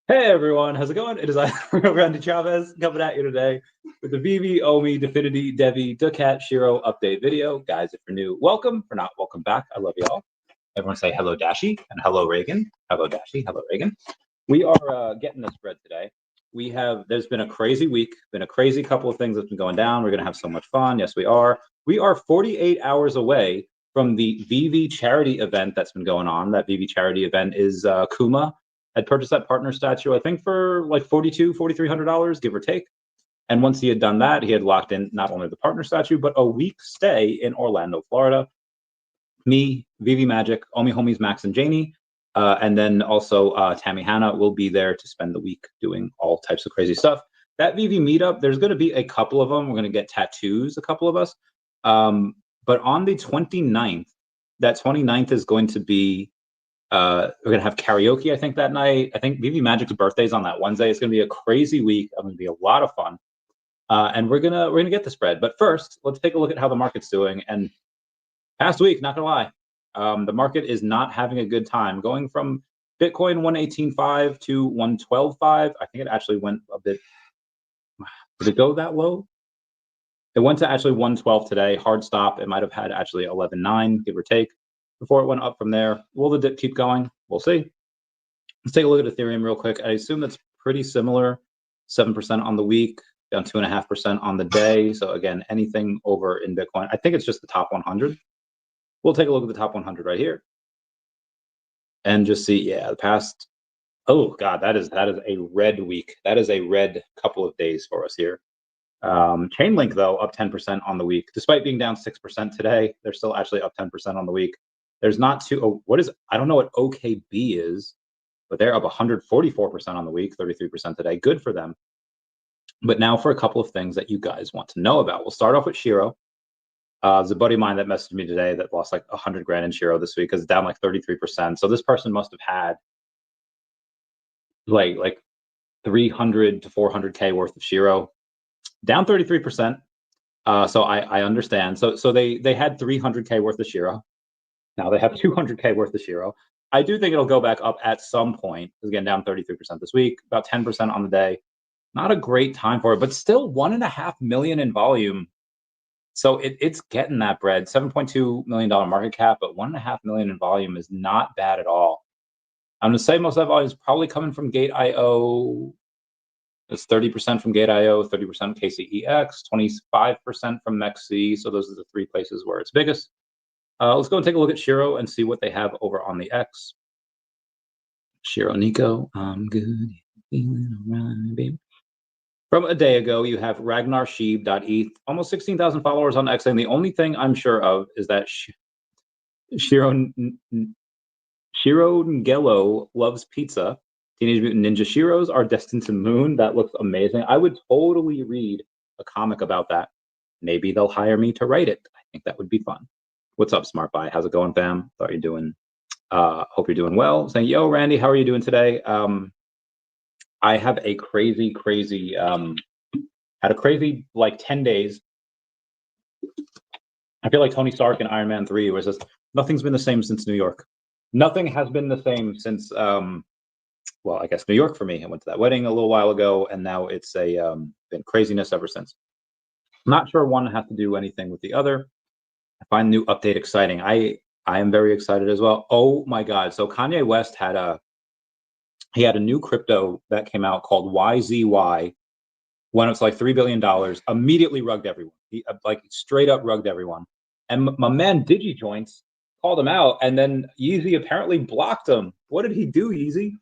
Hey everyone, how's it going? It is I, Randy Chavez, coming at you today with the VeVe, OMI, Definity, Devi, daCat, Shiro update video. Guys, if you're new, welcome. For not, welcome back. I love you all. Everyone say hello, Dashi, and hello, Reagan. Hello, Dashi. Hello, Reagan. We are getting this spread today. There's been a crazy week, been a crazy couple of things that's been going down. We're going to have so much fun. Yes, we are. We are 48 hours away from the VeVe charity event that's been going on. That VeVe charity event is Kuma had purchased that partner statue, I think, for like $4,300, give or take. And once he had done that, he had locked in not only the partner statue, but a week stay in Orlando, Florida. Me, VeVe Magic, Omi Homies, Max and Janie, and then also Tammy Hannah will be there to spend the week doing all types of crazy stuff. That VeVe meetup, there's going to be a couple of them. We're going to get tattoos, a couple of us. But on the 29th, that 29th is going to be we're gonna have karaoke, I think, that night. I think VeVe Magic's birthday is on that Wednesday. It's gonna be a crazy week. It's gonna be a lot of fun, and we're gonna get the spread. But first, let's take a look at how the market's doing. And past week, not gonna lie, the market is not having a good time. Going from Bitcoin 118.5 to 112.5. I think it actually went a bit. Did it go that low? It went to actually 112 today. Hard stop. It might have had actually 11.9, give or take, before it went up from there. Will the dip keep going? We'll see. Let's take a look at Ethereum real quick. I assume that's pretty similar. 7% on the week, down 2.5% on the day. So again, anything over in Bitcoin. I think it's just the top 100. We'll take a look at the top 100 right here. And just see, yeah, the past, oh God, that is a red week. That is a red couple of days for us here. Chainlink, though, up 10% on the week. Despite being down 6% today, they're still actually up 10% on the week. There's not too, oh, what is, I don't know what OKB is, but they're up 144% on the week, 33% today. Good for them. But now for a couple of things that you guys want to know about. We'll start off with Shiro. There's a buddy of mine that messaged me today that lost like 100 grand in Shiro this week because it's down like 33%. So this person must have had like 300 to 400K worth of Shiro, down 33%. So I understand. So they had 300K worth of Shiro. Now they have 200K worth of Shiro. I do think it'll go back up at some point. Again, down 33% this week, about 10% on the day. Not a great time for it, but still 1.5 million in volume. So it's getting that bread. $7.2 million market cap, but 1.5 million in volume is not bad at all. I'm going to say most of that volume is probably coming from Gate.io. It's 30% from Gate.io, 30% KCEX, 25% from MEXC. So those are the three places where it's biggest. Let's go and take a look at Shiro and see what they have over on the X. Shiro Nico, I'm good, feeling alright, baby. From a day ago, you have RagnarSheeb.eth, almost 16,000 followers on X, and the only thing I'm sure of is that Shiro Ngello loves pizza. Teenage Mutant Ninja Shiros are destined to moon. That looks amazing. I would totally read a comic about that. Maybe they'll hire me to write it. I think that would be fun. What's up, Smart Buy? How's it going, fam? Thought you're doing. Hope you're doing well. Saying, yo, Randy, how are you doing today? I have a crazy, had a crazy like 10 days. I feel like Tony Stark in Iron Man 3 was just nothing's been the same since New York. Nothing has been the same since well, I guess New York for me. I went to that wedding a little while ago, and now it's been craziness ever since. I'm not sure one has to do anything with the other. I find the new update exciting. I am very excited as well. Oh my God! So Kanye West had a new crypto that came out called YZY. When it's like $3 billion, immediately rugged everyone. He like straight up rugged everyone. And my man DigiJoints called him out, and then Yeezy apparently blocked him. What did he do, Yeezy?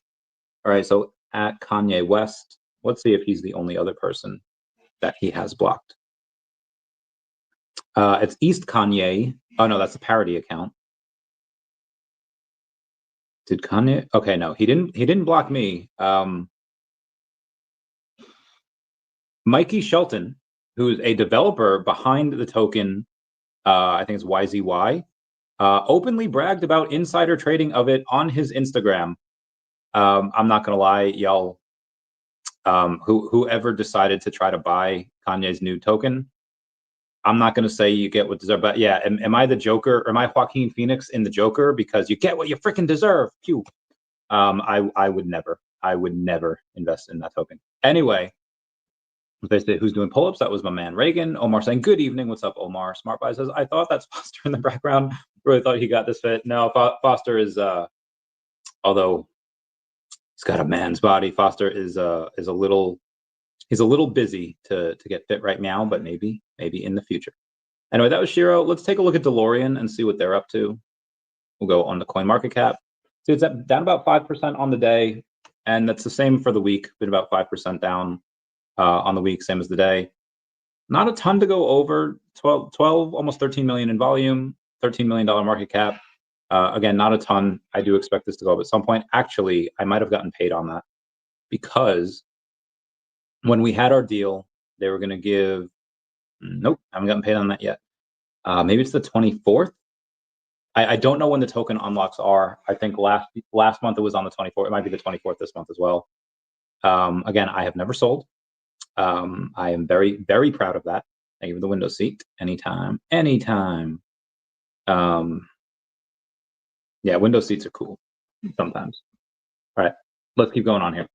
All right, so at Kanye West, let's see if he's the only other person that he has blocked. It's East Kanye. Oh no, that's a parody account. Did Kanye? Okay, no, he didn't block me. Mikey Shelton, who's a developer behind the token, I think it's YZY, openly bragged about insider trading of it on his Instagram. I'm not gonna lie, y'all. Whoever decided to try to buy Kanye's new token, I'm not going to say you get what deserve, but yeah, am I the Joker? Or am I Joaquin Phoenix in the Joker? Because you get what you freaking deserve. Pew. I would never. I would never invest in that token. Anyway, they say who's doing pull-ups? That was my man Reagan. Omar saying good evening. What's up, Omar? Smart Buy says I thought that's Foster in the background. Really thought he got this fit. No, Foster is although he's got a man's body. Foster is a little busy to get fit right now, but maybe in the future. Anyway, that was Shiro. Let's take a look at Delorean and see what they're up to. We'll go on the coin market cap. So it's down about 5% on the day, and that's the same for the week. Been about 5% down on the week, same as the day. Not a ton to go over. 12, almost 13 million in volume, $13 million market cap. Again, not a ton. I do expect this to go up at some point. Actually, I might have gotten paid on that because when we had our deal, they were going to give. Nope, I haven't gotten paid on that yet. Maybe it's the 24th. I don't know when the token unlocks are. I think last month it was on the 24th. It might be the 24th this month as well. Again, I have never sold. I am very, very proud of that. Thank you for the window seat. Anytime. Yeah, window seats are cool sometimes. All right, let's keep going on here.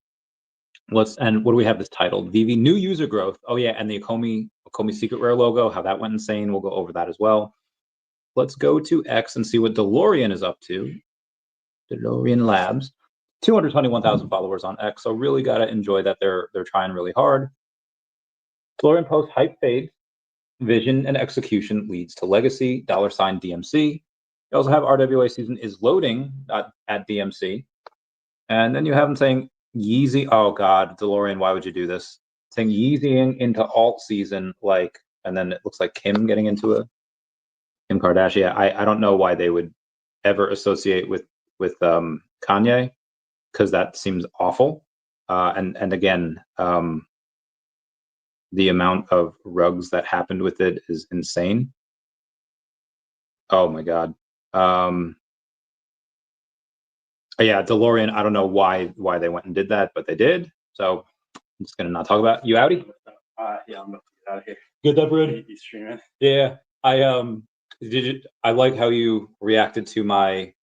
And what do we have this titled? VeVe new user growth. Oh yeah, and the Ecomi secret rare logo, how that went insane. We'll go over that as well. Let's go to X and see what Delorean is up to. Delorean Labs, 221,000 followers on X. So really gotta enjoy that they're trying really hard. Delorean post hype fade, vision and execution leads to legacy. $DMC. You also have RWA season is loading at DMC, and then you have them saying Yeezy. Oh God, Delorean, why would you do this? Saying Yeezying into alt season, like, and then it looks like Kim getting into a Kim Kardashian. I don't know why they would ever associate with Kanye, because that seems awful. And again, the amount of rugs that happened with it is insane. Oh my God. Yeah, Delorean, I don't know why they went and did that, but they did. So I'm just gonna not talk about it. You outie? Yeah, I'm gonna get out of here. Good that Brody? He's streaming. Yeah. I like how you reacted to my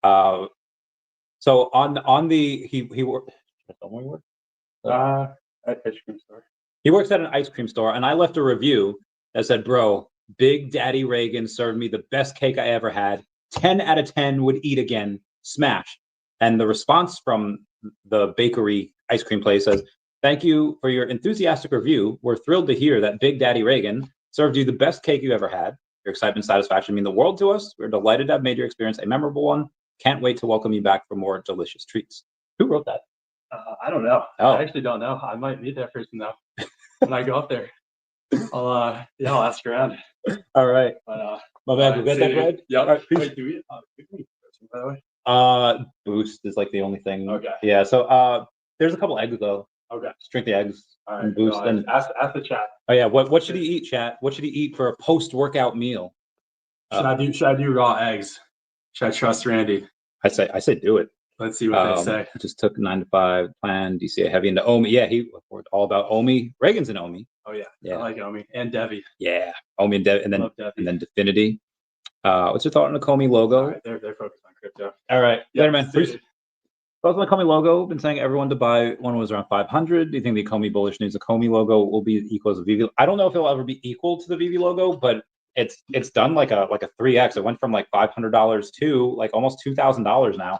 so on the he worked At ice cream store. He works at an ice cream store, and I left a review that said, bro, Big Daddy Reagan served me the best cake I ever had. 10 out of 10 would eat again. Smash. And the response from the bakery ice cream place says, thank you for your enthusiastic review. We're thrilled to hear that Big Daddy Reagan served you the best cake you ever had. Your excitement and satisfaction mean the world to us. We're delighted to have made your experience a memorable one. Can't wait to welcome you back for more delicious treats. Who wrote that? I don't know. Oh. I actually don't know. I might meet that person though when I go up there. I'll ask around. All right. But my bad. You got that bread? Yeah. All right, peace. Wait, do we by the way? Boost is like the only thing. Okay. Yeah. So there's a couple eggs though. Okay. Just drink the eggs. All right. And Boost. No, and ask the chat. Oh yeah. What should he eat, chat? What should he eat for a post-workout meal? Should I do raw eggs? Should I trust Randy? I say do it. Let's see what they say. Just took 9 to 5 plan. DCA heavy into OMI. Yeah, he worked all about OMI. Reagan's in OMI. Oh yeah. I like OMI and Devi. Yeah, OMI and Devi, and then Definity. What's your thought on the Ecomi logo? All right, they're focused on crypto. All right, Yeah, later, man. Thoughts on the Ecomi logo? Been saying everyone to buy. One was around 500. Do you think the Ecomi bullish news Ecomi logo will be equal to VeVe? I don't know if it'll ever be equal to the VeVe logo, but it's done like a 3x. It went from like $500 to like almost $2,000 now.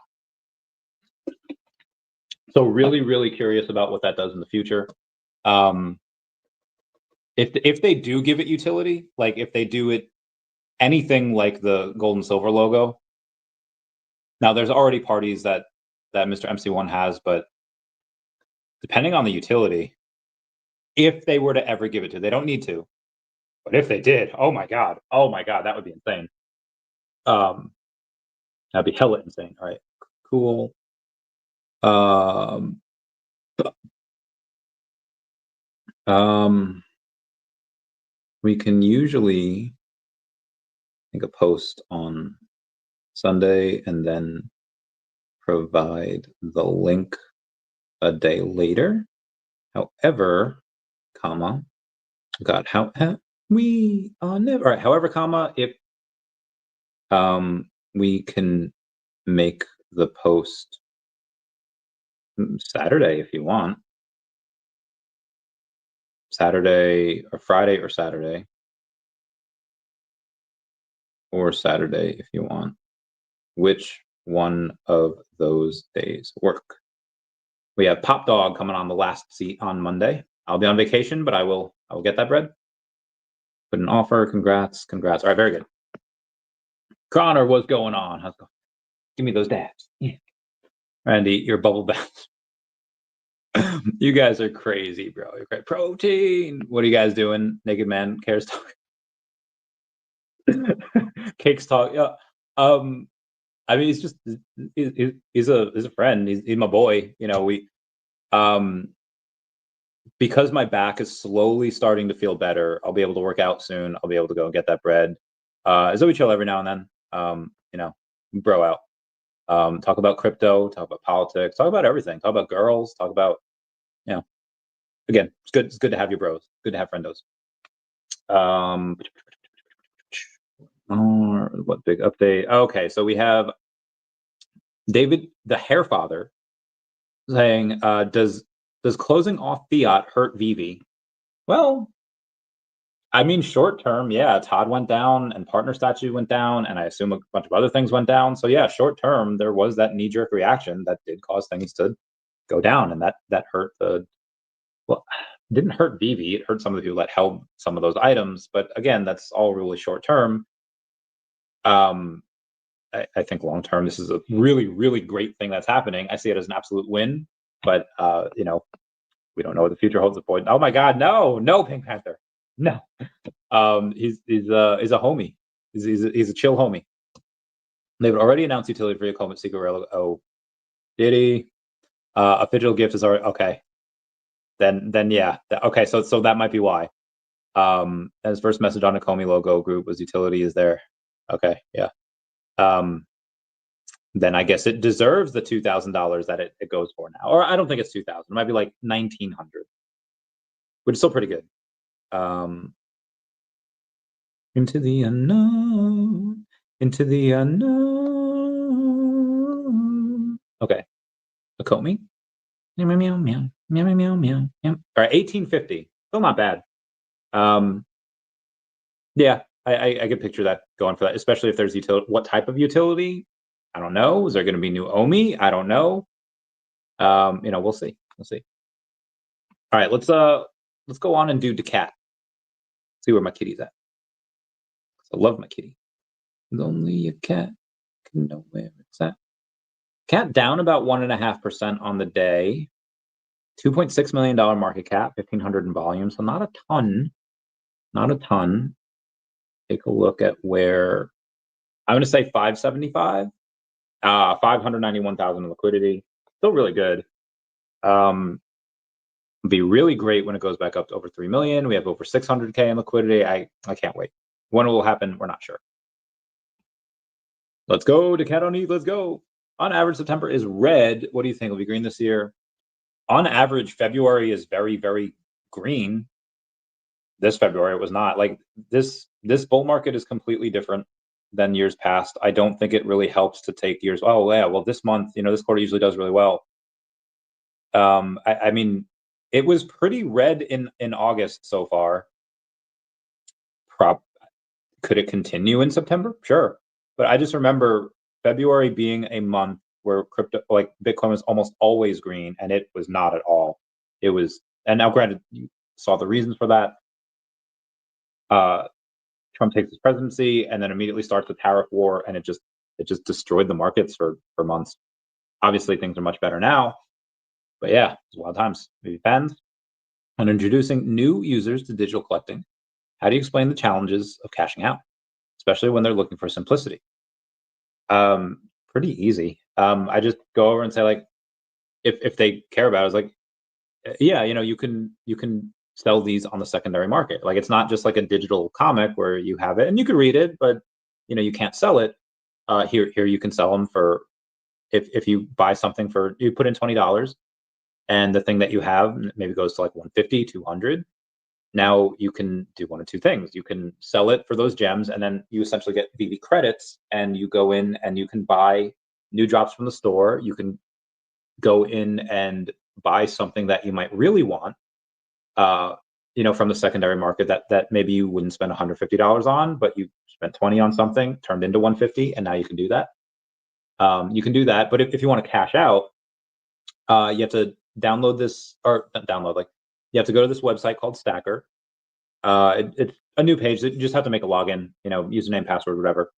So really, really curious about what that does in the future. If they do give it utility, like if they do it anything like the gold and silver logo. Now there's already parties that Mr. MC1 has, but depending on the utility, if they were to ever give it to, they don't need to, but if they did, oh my god, that would be insane. That'd be hella insane. All right, cool. We can usually make a post on Sunday and then provide the link a day later. However, comma, God, we are never, all right, however, comma, if we can make the post Saturday if you want. Saturday or Friday or Saturday. Or Saturday if you want. Which one of those days work? We have Pop Dog coming on the last seat on Monday. I'll be on vacation, but I will get that bread. Put an offer. Congrats. All right, very good. Connor, what's going on? How's it going? Give me those dabs. Yeah. Randy, your bubble bath. You guys are crazy, bro. You're great. Protein. What are you guys doing? Naked Man cares talk. Cakes talk. Yeah. I mean, he's just he's a friend. He's my boy. You know, we because my back is slowly starting to feel better. I'll be able to work out soon. I'll be able to go and get that bread. So we chill every now and then. You know, bro out. Talk about crypto, talk about politics, talk about everything, talk about girls, talk about, you know, again, it's good to have your bros, good to have friendos. What big update? Okay, so we have David, the hair father, saying, does closing off fiat hurt VeVe? Well, I mean, short term, yeah, Todd went down and partner statute went down, and I assume a bunch of other things went down. So yeah, short term, there was that knee-jerk reaction that did cause things to go down, and that hurt the, well, it didn't hurt VeVe, it hurt some of the people that held some of those items. But again, that's all really short term. I think long term, this is a really, really great thing that's happening. I see it as an absolute win, but you know, we don't know what the future holds at point. Oh my God, no, Pink Panther. No, he's a homie. He's a chill homie. They've already announced utility for Ecomi secret rail. Oh, did he? A digital gift is already okay. Then yeah. Okay, so that might be why. His first message on Ecomi logo group was utility is there. Okay, yeah. Then I guess it deserves the $2,000 that it goes for now. Or I don't think it's 2,000. It might be like 1,900, which is still pretty good. Into the unknown, into the unknown. Okay, Ecomi. Meow meow meow meow meow meow meow. All right, 1850. Still not bad. Yeah, I could picture that going for that, especially if there's utility. What type of utility? I don't know. Is there going to be new OMI? I don't know. You know, we'll see. We'll see. All right, let's go on and do daCat. See where my kitty's at. I love my kitty. Only a cat can know where it's at. Cat down about 1.5% on the day. $2.6 million market cap, 1,500 in volume, so not a ton. Not a ton. Take a look at where I'm going to say 575. 591,000 in liquidity. Still really good. Be really great when it goes back up to over 3 million. We have over 600K in liquidity. I can't wait. When it will happen, we're not sure. Let's go daCat on ETH. Let's go. On average, September is red. What do you think will be green this year? On average, February is very, very green. This February, it was not. Like this bull market is completely different than years past. I don't think it really helps to take years. Oh yeah, well this month, you know, this quarter usually does really well. I mean, it was pretty red in August so far. Could it continue in September? Sure, but I just remember February being a month where crypto, like Bitcoin, was almost always green, and it was not at all. It was, and now granted, you saw the reasons for that. Trump takes his presidency and then immediately starts the tariff war, and it just destroyed the markets for months. Obviously, things are much better now, but yeah, it's wild times. Maybe depends. On introducing new users to digital collecting, how do you explain the challenges of cashing out, especially when they're looking for simplicity? Pretty easy. I just go over and say, like, if they care about it, it's like, yeah, you know, you can sell these on the secondary market. Like, it's not just like a digital comic where you have it and you can read it, but you know, you can't sell it. Here you can sell them for, if you buy something for, you put in $20 and the thing that you have maybe goes to like 150, 200. Now you can do one of two things. You can sell it for those gems, and then you essentially get VeVe credits, and you go in and you can buy new drops from the store. You can go in and buy something that you might really want, you know, from the secondary market that maybe you wouldn't spend $150 on, but you spent 20 on something, turned into 150, and now you can do that. You can do that, but if you want to cash out, you have to download this, or not download, like you have to go to this website called Stacker. It's a new page that you just have to make a login, you know, username, password, whatever.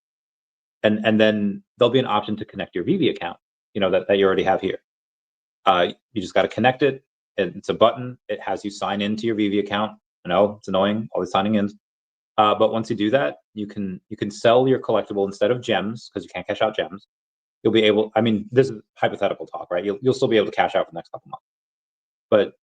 And then there'll be an option to connect your VeVe account, you know, that you already have here. You just got to connect it. It's a button. It has you sign into your VeVe account. I know it's annoying, all the signing in. But once you do that, you can sell your collectible instead of gems, because you can't cash out gems. You'll be able, I mean, this is hypothetical talk, right? You'll still be able to cash out for the next couple months. But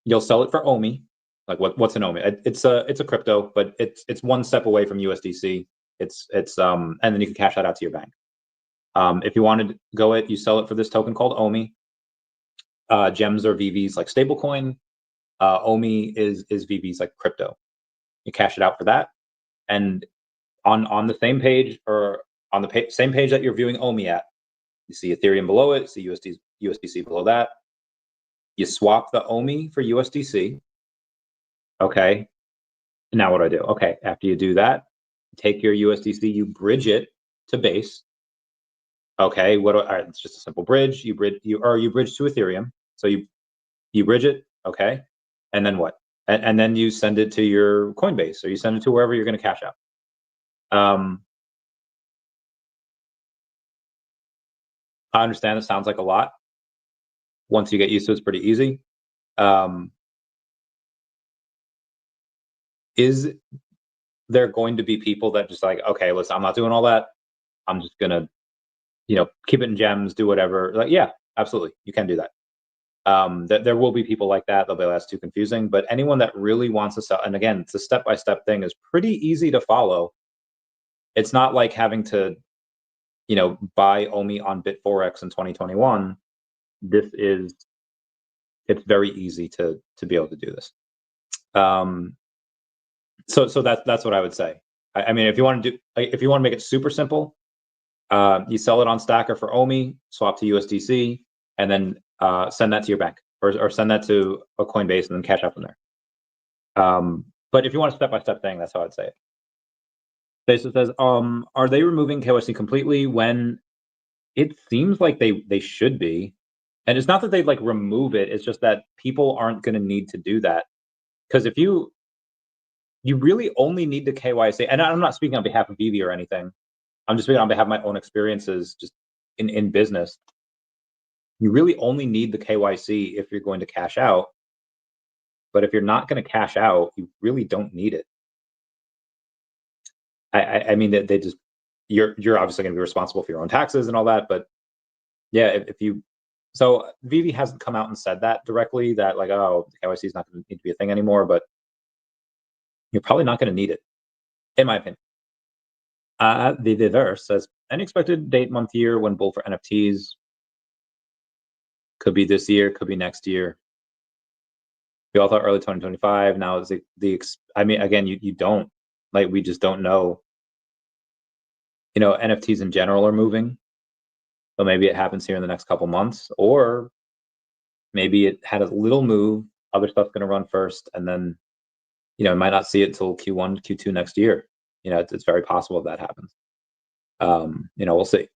you'll sell it for OMI. Like what's an OMI? It's a crypto, but it's one step away from USDC. And then you can cash that out to your bank. If you wanted to go you sell it for this token called OMI. Gems are VeVe's like stablecoin. OMI is VeVe's like crypto. You cash it out for that, and on the same page, or on the same page that you're viewing OMI at, you see Ethereum below it, see USDC below that. You swap the OMI for USDC. Okay. Now what do I do? Okay, after you do that, take your USDC, you bridge it to Base. Okay, all right, it's just a simple bridge. You bridge to Ethereum. So you bridge it, okay, and then what? And then you send it to your Coinbase, or you send it to wherever you're going to cash out. I understand it sounds like a lot. Once you get used to it, it's pretty easy. Is there going to be people that just like, okay, listen, I'm not doing all that. I'm just gonna, you know, keep it in gems, do whatever. Like, yeah, absolutely, you can do that. There will be people like that. They'll be like, that's too confusing. But anyone that really wants to sell, and again, it's a step-by-step thing, is pretty easy to follow. It's not like having to, you know, buy OMI on Bit4X in 2021. It's very easy to be able to do this. So that's what I would say. I mean, if you want to make it super simple, you sell it on Stacker for OMI, swap to USDC, and then send that to your bank, or send that to a Coinbase, and then cash out from there. But if you want a step-by-step thing, that's how I'd say it. Basically says, are they removing KYC completely? When it seems like they should be, and it's not that they like remove it. It's just that people aren't going to need to do that, because if you really only need the KYC, and I'm not speaking on behalf of VeVe or anything. I'm just speaking on behalf of my own experiences, just in business. You really only need the KYC if you're going to cash out. But if you're not going to cash out, you really don't need it. I mean, that you're obviously going to be responsible for your own taxes and all that, but yeah, so VeVe hasn't come out and said that directly, that like, oh, the KYC is not going to need to be a thing anymore, but you're probably not going to need it, in my opinion. The DEVVE says, any expected date, month, year when bull for NFTs? Could be this year, could be next year. We all thought early 2025. Now is I mean, again, you don't, like, we just don't know. You know, NFTs in general are moving. So maybe it happens here in the next couple months, or maybe it had a little move. Other stuff's going to run first, and then, you know, might not see it till Q1, Q2 next year. You know, it's very possible that happens. You know, we'll see.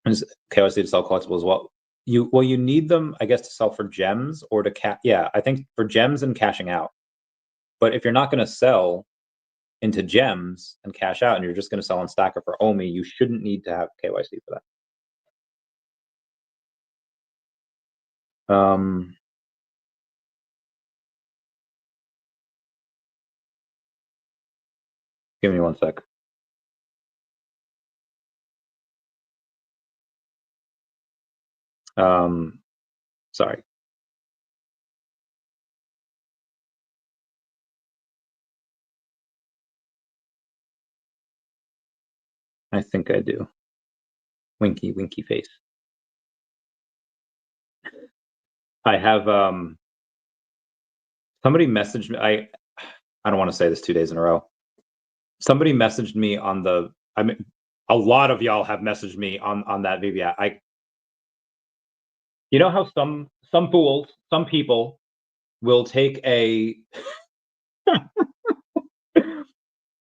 KYC to sell collectibles as well. You need them, I guess, to sell for gems or to yeah, I think for gems and cashing out. But if you're not going to sell into gems and cash out, and you're just going to sell on Stacker for OMI, you shouldn't need to have KYC for that. Give me one sec. Sorry. I think I do. Winky face. I have somebody messaged me. I don't want to say this 2 days in a row. Somebody messaged me on I mean, a lot of y'all have messaged me on that VeVe. You know how some fools, some people will take a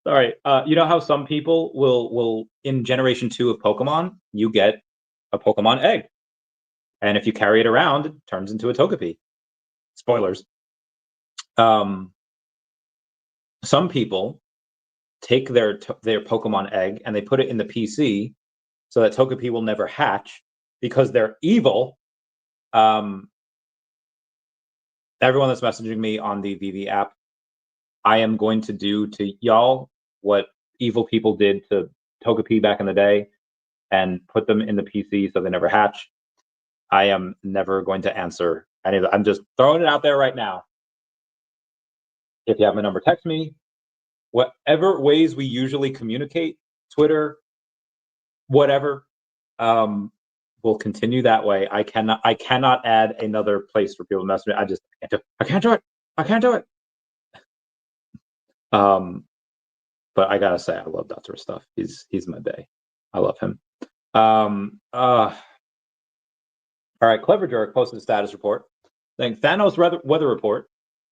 sorry, you know how some people will in generation 2 of Pokemon, you get a Pokemon egg. And if you carry it around, it turns into a Togepi. Spoilers. Some people take their Pokemon egg and they put it in the PC so that Togepi will never hatch because they're evil. Everyone that's messaging me on the VeVe app, I am going to do to y'all what evil people did to Togepi back in the day and put them in the PC so they never hatch. I am never going to answer any of that. I'm just throwing it out there right now. If you have my number, text me. Whatever ways we usually communicate, Twitter, whatever, we'll continue that way. I cannot add another place for people to message me. I can't do it. I can't do it. But I gotta say, I love Dr. Stuff. He's my bae. I love him. All right, Clever Jerk posted a status report saying Thanos weather report.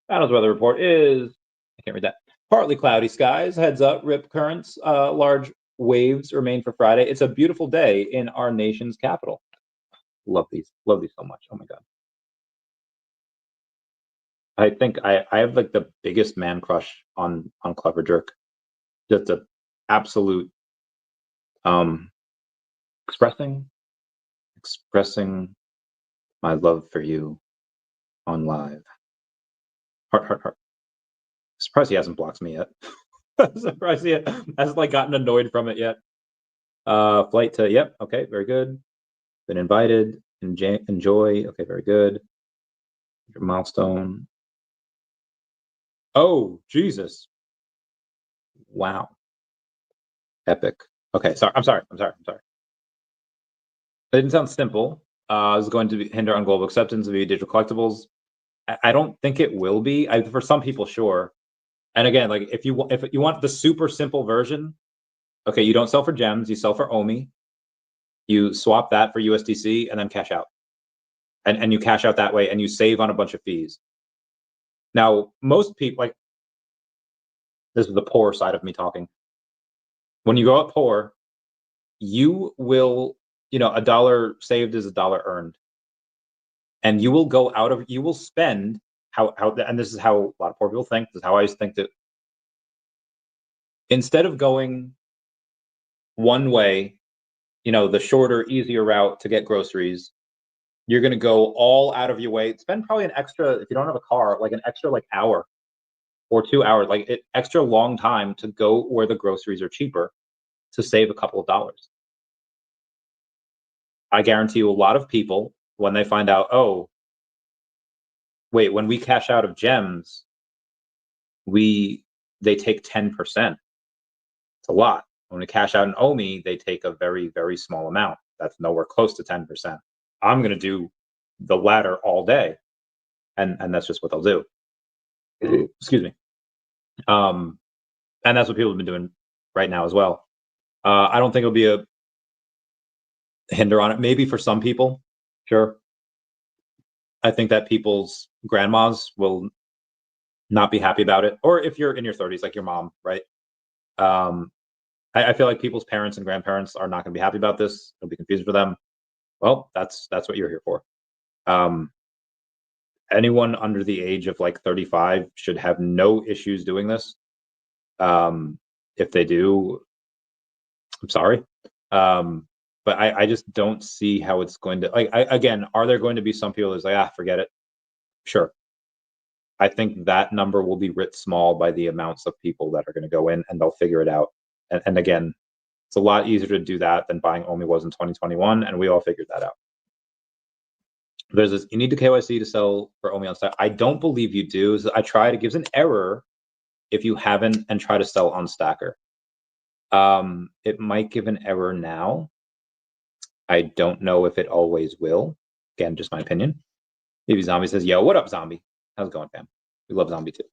Thanos weather report is, I can't read that. Partly cloudy skies, heads up, rip currents, large waves remain for Friday. It's a beautiful day in our nation's capital. Love these so much. Oh my God. I think I have like the biggest man crush on Clever Jerk. Just a absolute expressing my love for you on live. Heart. Surprised he hasn't blocked me yet. Surprised he hasn't like gotten annoyed from it yet. Flight to, yep, okay, very good. Been invited. Enjoy. Okay, very good. Your milestone. Oh, Jesus. Wow. Epic. Okay, sorry. I'm sorry. It didn't sound simple. Is going to hinder on global acceptance of digital collectibles. I don't think it will be. For some people, sure. And again, like if you want the super simple version, okay, you don't sell for gems, you sell for OMI. You swap that for USDC and then cash out. And you cash out that way and you save on a bunch of fees. Now, most people, like, this is the poor side of me talking. When you go out poor, you will, $1 saved is $1 earned. And you will you will spend and this is how a lot of poor people think, this is how I always think, that instead of going one way, the shorter, easier route to get groceries, you're going to go all out of your way, spend probably an extra, if you don't have a car, like an extra hour or 2 hours, extra long time to go where the groceries are cheaper to save a couple of dollars. I guarantee you a lot of people, when they find out, oh, wait, when we cash out of gems, they take 10%. It's a lot. When we cash out in OMI, they take a very, very small amount. That's nowhere close to 10%. I'm going to do the latter all day. And that's just what they'll do. Excuse me. And that's what people have been doing right now as well. I don't think it'll be a hinder on it. Maybe for some people, sure. I think that people's grandmas will not be happy about it. Or if you're in your 30s, like your mom, right? I feel like people's parents and grandparents are not going to be happy about this. It'll be confusing for them. Well, that's what you're here for. Anyone under the age of 35 should have no issues doing this. If they do, I'm sorry. But I just don't see how it's going to, again, are there going to be some people who's like, forget it? Sure. I think that number will be writ small by the amounts of people that are going to go in, and they'll figure it out. And again, it's a lot easier to do that than buying OMI was in 2021, and we all figured that out. There's this, you need to KYC to sell for OMI on Stacker. I don't believe you do. So I tried, it gives an error if you haven't and try to sell on Stacker. It might give an error now. I don't know if it always will. Again, just my opinion. Maybe Zombie says, yo, what up, Zombie? How's it going, fam? We love Zombie too.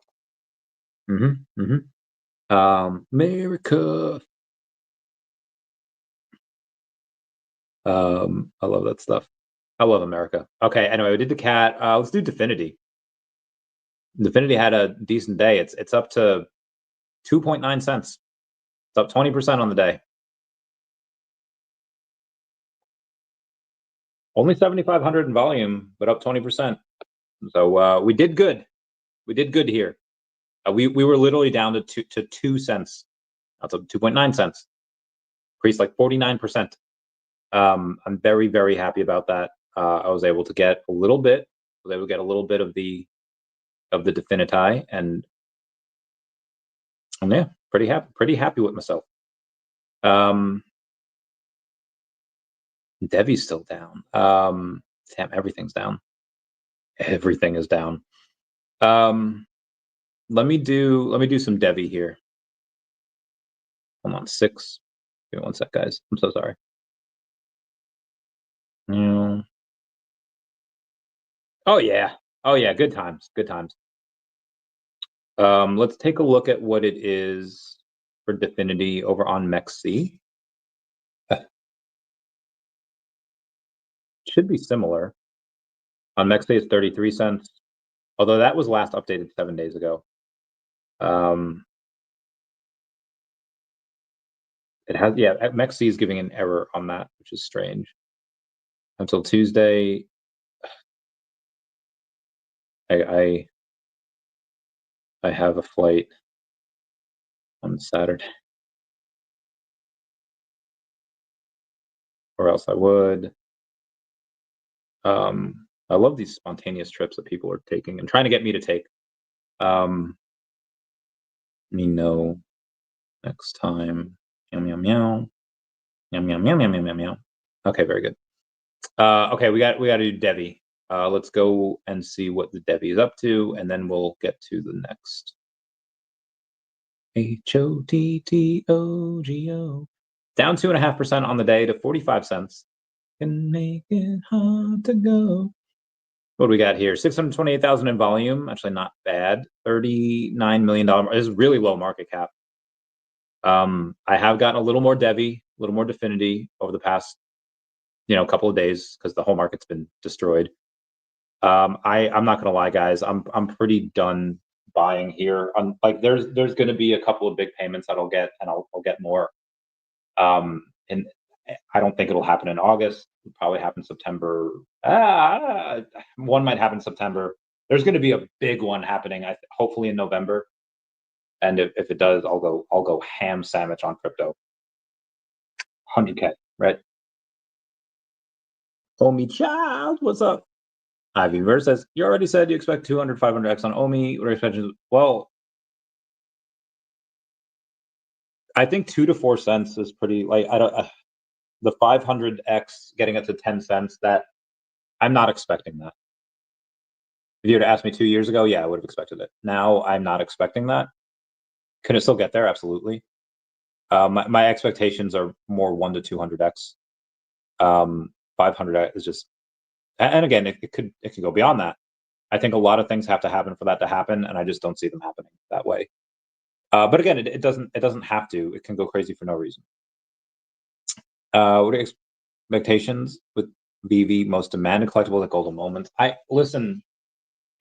America. I love that stuff. I love America. Okay, anyway, we did daCat. Let's do Definity. Definity had a decent day. It's up to 2.9 cents. It's up 20% on the day. Only 7,500 in volume, but up 20%. So we did good. We did good here. We were literally down to 2 cents. That's up 2.9 cents. Increased like 49%. I'm very, very happy about that. I was able to get a little bit. I was able to get a little bit of the Definity, and yeah, pretty happy with myself. Devi's still down. Damn, everything's down. Everything is down. Let me do some DEVVE here. Hold on, 6. Give me 1 sec, guys. I'm so sorry. Yeah. Oh yeah. Oh yeah. Good times. Good times. Let's take a look at what it is for Definity over on MEXC. Should be similar. On MEXC it's 33 cents, although that was last updated 7 days ago. It has, yeah, MEXC is giving an error on that, which is strange. Until Tuesday, I have a flight on Saturday, or else I would. I love these spontaneous trips that people are taking and trying to get me to take. Me know next time. Meow meow meow. Meow meow meow meow meow meow meow. Okay, very good. Okay, we got to do DEVVE. Let's go and see what the DEVVE is up to, and then we'll get to the next. HOTTOGO. Down 2.5% on the day to 45 cents. Can make it hard to go. What do we got here? 628,000 in volume. Actually, not bad. $39 million. This is really low market cap. I have gotten a little more DEVVE, a little more Definity over the past, couple of days because the whole market's been destroyed. I'm not gonna lie, guys. I'm pretty done buying here. Like there's going to be a couple of big payments that I'll get, and I'll get more. And I don't think it'll happen in August. It'll probably happen September. One might happen September. There's going to be a big one happening, hopefully in November. And if it does, I'll go ham sandwich on crypto. 100K, right? OMI child, what's up? Ivy Verse says, you already said you expect 200, 500x on OMI. What are expectations? Well, I think 2 to 4 cents is pretty, like, I don't, the 500x getting it to 10 cents, that I'm not expecting that. If you were to ask me 2 years ago, yeah, I would have expected it. Now I'm not expecting that. Can it still get there? Absolutely. My expectations are more 1 to 200x. 500x is just, and again, it could go beyond that. I think a lot of things have to happen for that to happen, and I just don't see them happening that way. But again, it doesn't have to. It can go crazy for no reason. What are expectations with VeVe? Most demanded collectibles at Golden Moments. Listen.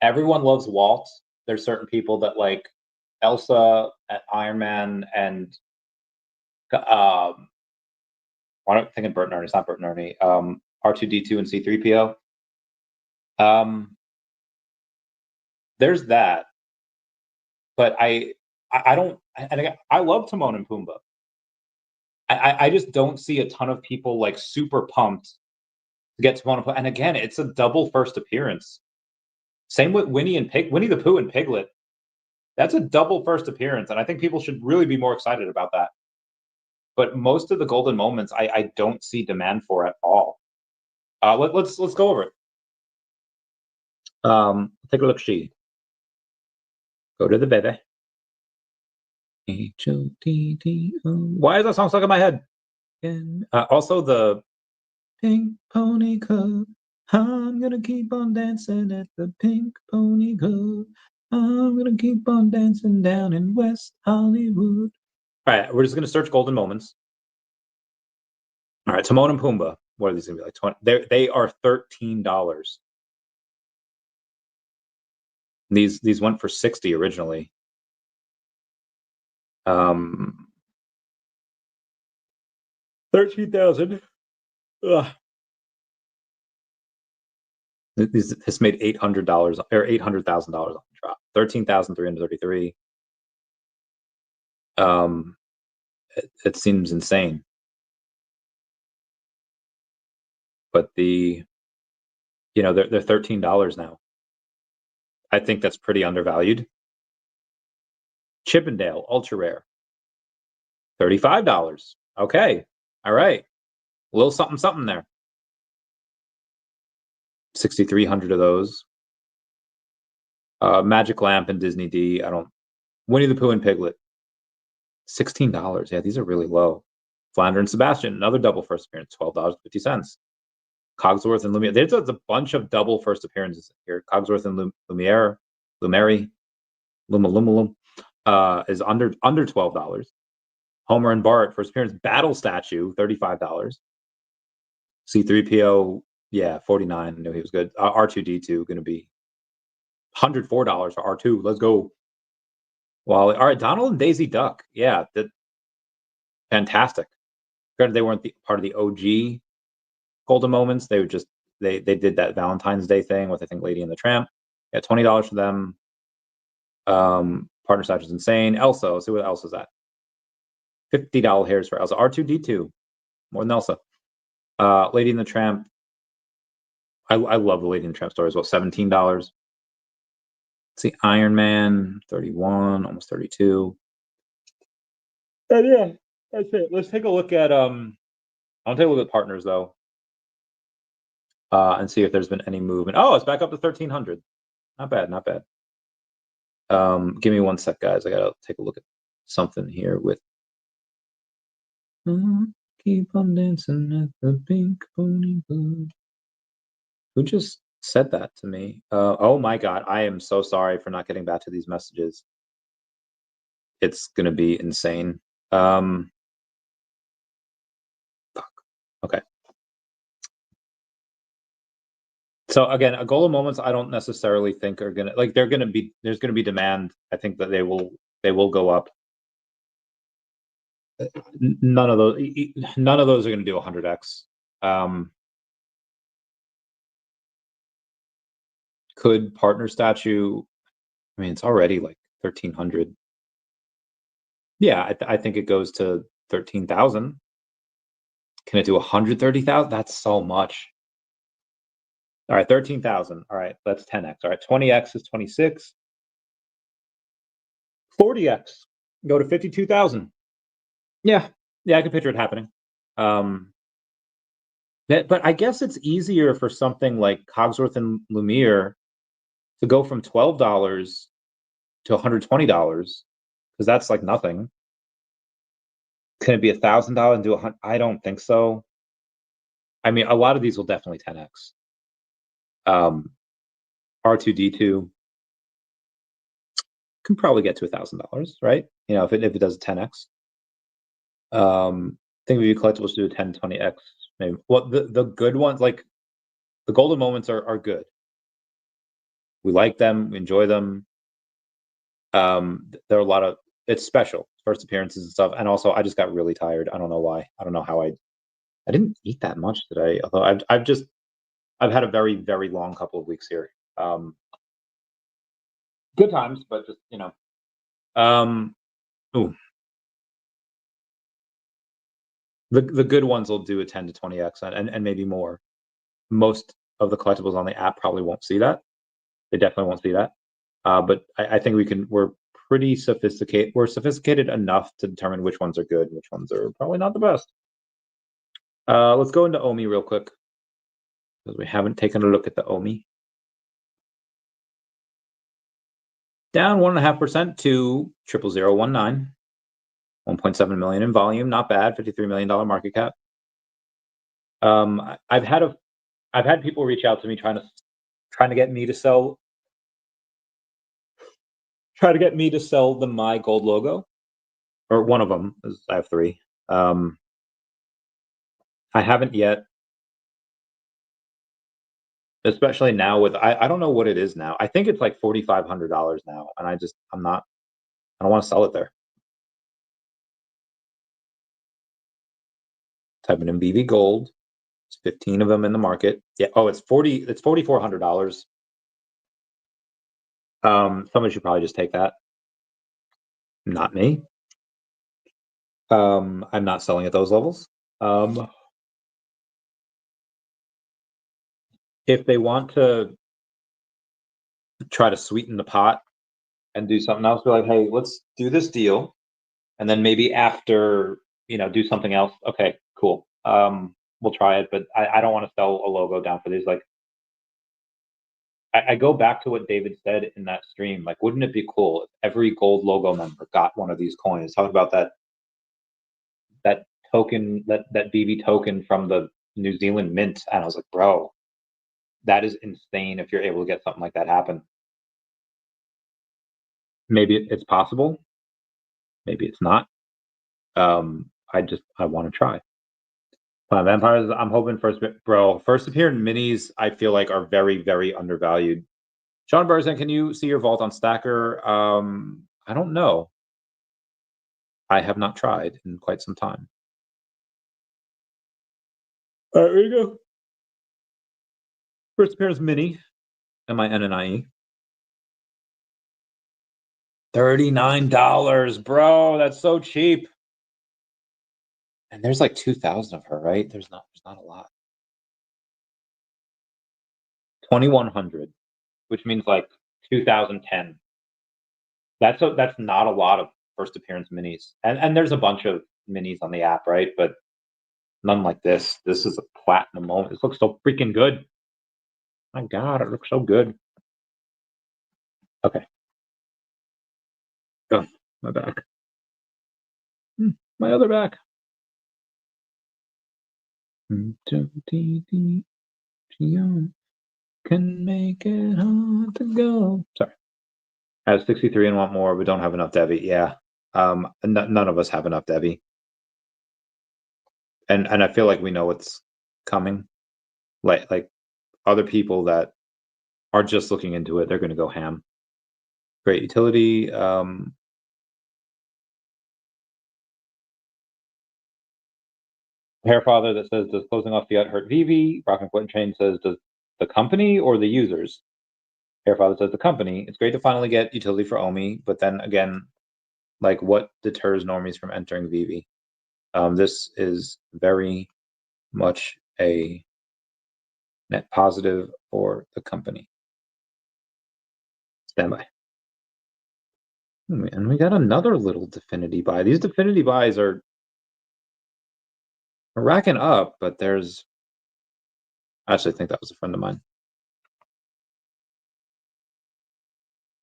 Everyone loves Walt. There's certain people that like Elsa and Iron Man, and I'm thinking Bert and Ernie. It's not Bert and Ernie. R2D2 and C3PO. There's that, but I don't. And again, I love Timon and Pumbaa. I just don't see a ton of people like super pumped to get Timon and Pumbaa. And again, it's a double first appearance. Same with Winnie the Pooh and Piglet. That's a double first appearance, and I think people should really be more excited about that. But most of the Golden Moments, I don't see demand for at all. Let's go over it. Take a look. Go to the baby. HOTTO. Why is that song stuck in my head? Also, the Pink Pony Club. I'm gonna keep on dancing at the Pink Pony Club. I'm gonna keep on dancing down in West Hollywood. All right, we're just gonna search Golden Moments. All right, Timon and Pumbaa. what are these gonna be like 20? They are $13. These went for 60 originally. 13,000. This made $800 or $800,000 on the drop. 13,333. It seems insane, but they're $13 now. I think that's pretty undervalued. Chippendale ultra rare, $35. Okay, all right, a little something there. 6,300 of those. Magic Lamp and Disney D. Winnie the Pooh and Piglet, $16. Yeah, these are really low. Flounder and Sebastian, another double first appearance, $12.50. Cogsworth and Lumiere. There's a bunch of double first appearances here. Cogsworth and Lumiere, Luma is under $12. Homer and Bart first appearance battle statue, $35. C3PO, yeah, $49. I knew he was good. R2D2 going to be $104 for R2. Let's go. Wally. All right, Donald and Daisy Duck. Yeah, fantastic. Granted, they weren't part of the OG Golden Moments. They were just they did that Valentine's Day thing with, I think, Lady and the Tramp. Yeah, $20 for them. Partner Statue is insane. Elsa, let's see what Elsa's at. $50 hairs for Elsa. R2D2, more than Elsa. Lady and the Tramp. I love the Lady and the Tramp story as well. $17. Let's see, Iron Man, 31, almost 32. And yeah, that's it. Let's take a look at I'll take a look at partners though. And see if there's been any movement. Oh, it's back up to 1,300. Not bad, not bad. Give me one sec, guys. I gotta take a look at something here with keep on dancing at the pink pony club. Who just said that to me? Oh my god, I am so sorry for not getting back to these messages. It's gonna be insane. Fuck. Okay. So again, a Golden Moments I don't necessarily think are gonna there's gonna be demand. I think that they will go up. None of those are gonna do 100x. Could Partner Statue? I mean, it's already like 1,300. Yeah, I think it goes to 13,000. Can it do 130,000? That's so much. All right, 13,000. All right, that's 10x. All right, 20x is 26. 40x, go to 52,000. Yeah, I can picture it happening. But I guess it's easier for something like Cogsworth and Lumiere to go from $12 to $120 because that's like nothing. Can it be $1,000 and do $100? I don't think so. I mean, a lot of these will definitely 10x. R2D2 can probably get to $1,000, right? You know, if it does 10x. Think of you collectibles do 10, 20x. Maybe. Well, the good ones, like the Golden Moments, are good. We like them, we enjoy them. There are a lot of it's special first appearances and stuff, and also I just got really tired. I don't know why. I don't know how I didn't eat that much today. Although I've had a very, very long couple of weeks here. Good times, but just ooh. The good ones will do a 10 to 20x and maybe more. Most of the collectibles on the app probably won't see that. They definitely won't see that. But I think we're pretty sophisticated. We're sophisticated enough to determine which ones are good and which ones are probably not the best. Let's go into OMI real quick because we haven't taken a look at the OMI. Down 1.5% to 00019. 1.7 million in volume, not bad. $53 million market cap. I've had people reach out to me trying to get me to sell. Try to get me to sell the My Gold logo, or one of them. I have 3. I haven't yet. especially now with I don't know what it is now. I think it's like $4,500 now, and I don't want to sell it there. Typing in VeVe Gold. There's 15 of them in the market. Yeah. Oh, it's $4,400. Somebody should probably just take that. Not me. I'm not selling at those levels. If they want to try to sweeten the pot and do something else, be like, hey, let's do this deal, and then maybe after, do something else. Okay, cool. We'll try it, but I don't want to sell a logo down for these. Like, I go back to what David said in that stream. Like, wouldn't it be cool if every gold logo member got one of these coins? Talk about that token, that VeVe token from the New Zealand Mint, and I was like, bro, that is insane. If you're able to get something like that happen, maybe it's possible. Maybe it's not. I want to try. Vampires, I'm hoping first appearance minis, I feel like are very, very undervalued. Sean Burson, can you see your vault on Stacker? I don't know. I have not tried in quite some time. All right, here you go. First appearance mini, MINNIE. $39, bro. That's so cheap. And there's like 2,000 of her, right? There's not a lot. 2,100, which means like 2010. That's not a lot of first appearance minis. And there's a bunch of minis on the app, right? But none like this. This is a platinum moment. This looks so freaking good. My God, it looks so good. Okay. Oh, my back. My other back. Can make it hard to go. Sorry. I have 63 and want more, but don't have enough DEVVE. Yeah. None of us have enough DEVVE. And I feel like we know what's coming. Like other people that are just looking into it, they're going to go ham. Great utility. Hairfather that says, does closing off fiat hurt VeVe? Rock and Train says, does the company or the users? Hairfather says the company. It's great to finally get utility for OMI, but then again, like what deters normies from entering VeVe? This is very much a net positive for the company. Stand by. And we got another little Definity buy. These Definity buys are racking up, but there's... I actually think that was a friend of mine.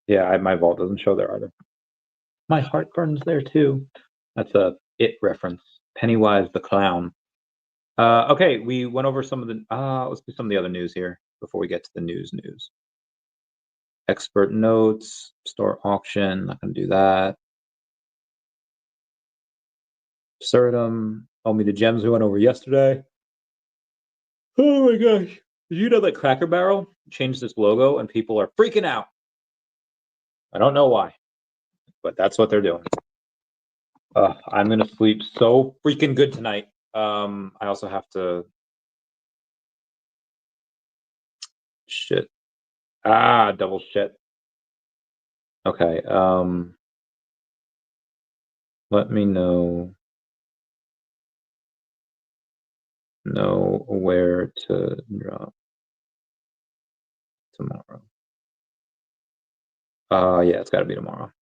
Yeah, my vault doesn't show there either. My heart burns there too. That's a It reference. Pennywise the Clown. Okay, we went over some of the... let's do some of the other news here before we get to the news. Expert notes, store auction, not going to do that. Cerdum, OMI the gems we went over yesterday. Oh my gosh. Did you know that Cracker Barrel changed its logo and people are freaking out? I don't know why, but that's what they're doing. I'm going to sleep so freaking good tonight. I also have to... Shit. Double shit. Okay. Let me know where to drop tomorrow. Yeah, it's got to be tomorrow.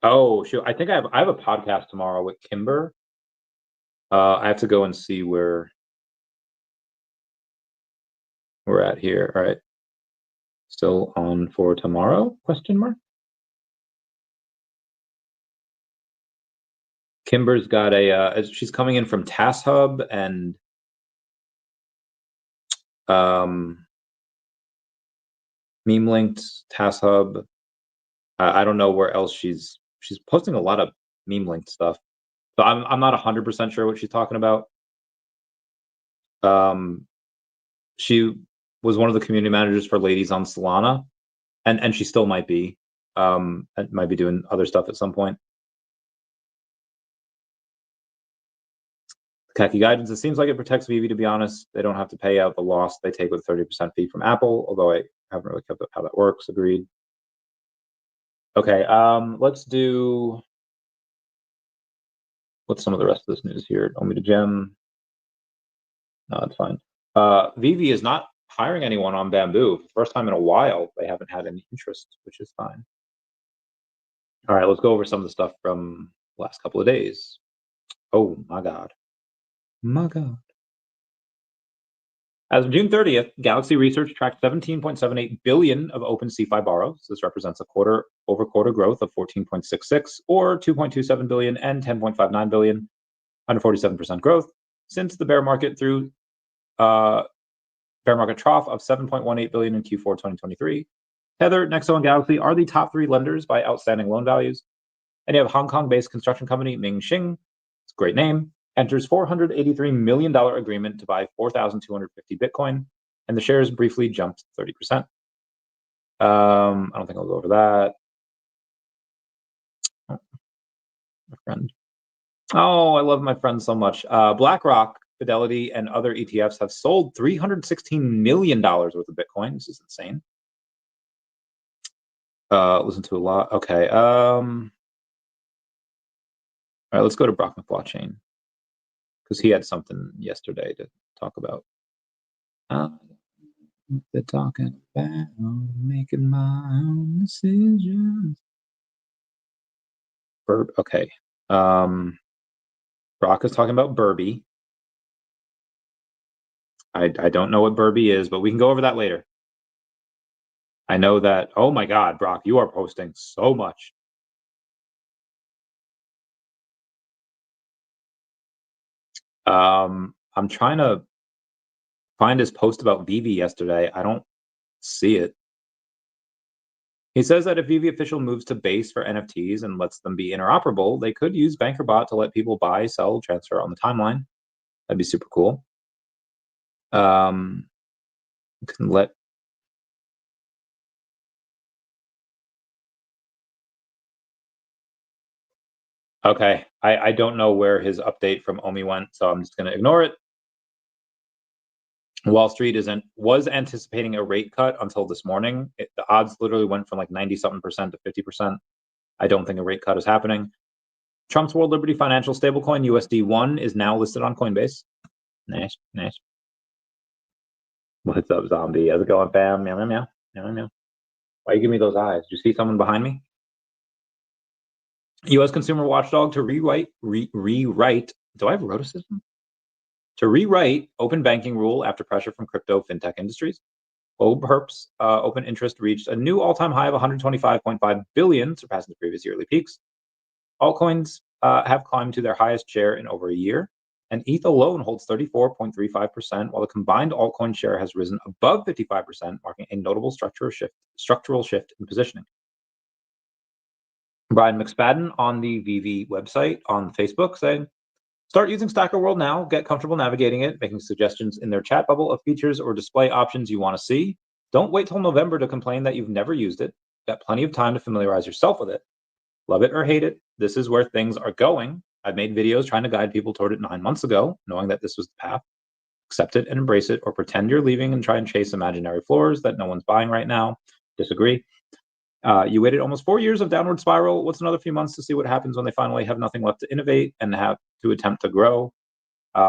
Oh shoot! I think I have a podcast tomorrow with Kimber. I have to go and see where we're at here. All right. Still on for tomorrow? Question mark. Kimber's got she's coming in from Task Hub and meme linked Task Hub. I don't know where else she's posting a lot of meme linked stuff. So I'm not 100% sure what she's talking about. She was one of the community managers for Ladies on Solana, and she still might be. Might be doing other stuff at some point. Khaki Kaidence, it seems like it protects VeVe, to be honest. They don't have to pay out the loss they take with 30% fee from Apple, although I haven't really kept up how that works. Agreed. Okay, let's do, what's some of the rest of this news here? OMI to Gem. No, it's fine. VeVe is not hiring anyone on Bamboo. For the first time in a while, they haven't had any interest, which is fine. All right, let's go over some of the stuff from the last couple of days. Oh my God. My God. As of June 30th, Galaxy Research tracked 17.78 billion of open CeFi borrows. This represents a quarter-over-quarter growth of 14.66 or 2.27 billion and 10.59 billion, 147% growth since the bear market trough of 7.18 billion in Q4 2023. Tether, Nexo, and Galaxy are the top 3 lenders by outstanding loan values. And you have Hong Kong-based construction company Ming Xing, it's a great name, enters $483 million agreement to buy 4,250 Bitcoin, and the shares briefly jumped 30%. I don't think I'll go over that. Oh, my friend. Oh, I love my friend so much. BlackRock, Fidelity, and other ETFs have sold $316 million worth of Bitcoin. This is insane. Listen to a lot. Okay. All right, let's go to Brock McBlockchain, because he had something yesterday to talk about. They're talking about making my own decisions. Okay. Brock is talking about Burby. I don't know what Burby is, but we can go over that later. I know that, oh my God, Brock, you are posting so much. I'm trying to find his post about VeVe yesterday. I don't see it. He says that if VeVe official moves to Base for NFTs and lets them be interoperable, they could use BankerBot to let people buy, sell, transfer on the timeline. That'd be super cool. Can let. Okay, I don't know where his update from OMI went, so I'm just going to ignore it. Wall Street was anticipating a rate cut until this morning. The odds literally went from like 90-something% to 50%. I don't think a rate cut is happening. Trump's World Liberty Financial stablecoin USD1 is now listed on Coinbase. Nice. What's up, zombie? How's it going, fam? Meow, meow, meow. Meow, meow. Why you give me those eyes? Do you see someone behind me? U.S. Consumer Watchdog to rewrite. Do I have roticism? To rewrite open banking rule after pressure from crypto fintech industries. OBHERP's open interest reached a new all-time high of 125.5 billion, surpassing the previous yearly peaks. Altcoins have climbed to their highest share in over a year, and ETH alone holds 34.35%, while the combined altcoin share has risen above 55%, marking a notable structural shift in positioning. Brian McSpadden on the VeVe website on Facebook saying, start using Stacker World now, get comfortable navigating it, making suggestions in their chat bubble of features or display options you want to see. Don't wait till November to complain that you've never used it. Got plenty of time to familiarize yourself with it. Love it or hate it, this is where things are going. I've made videos trying to guide people toward it 9 months ago, knowing that this was the path. Accept it and embrace it, or pretend you're leaving and try and chase imaginary floors that no one's buying right now. Disagree. You waited almost 4 years of downward spiral. What's another few months to see what happens when they finally have nothing left to innovate and have to attempt to grow?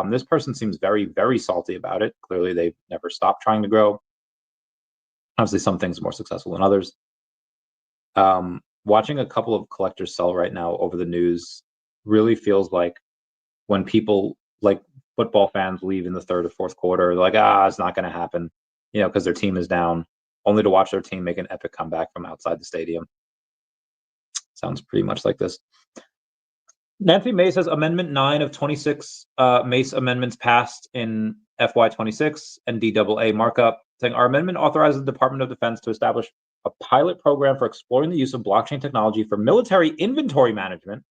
This person seems very, very salty about it. Clearly, they've never stopped trying to grow. Obviously, some things are more successful than others. Watching a couple of collectors sell right now over the news really feels like when people, like football fans, leave in the third or fourth quarter, they're like, it's not going to happen, because their team is down, only to watch their team make an epic comeback from outside the stadium. Sounds pretty much like this. Nancy Mace says Amendment 9 of 26 Mace amendments passed in FY26 and DAA markup, saying our amendment authorizes the Department of Defense to establish a pilot program for exploring the use of blockchain technology for military inventory management.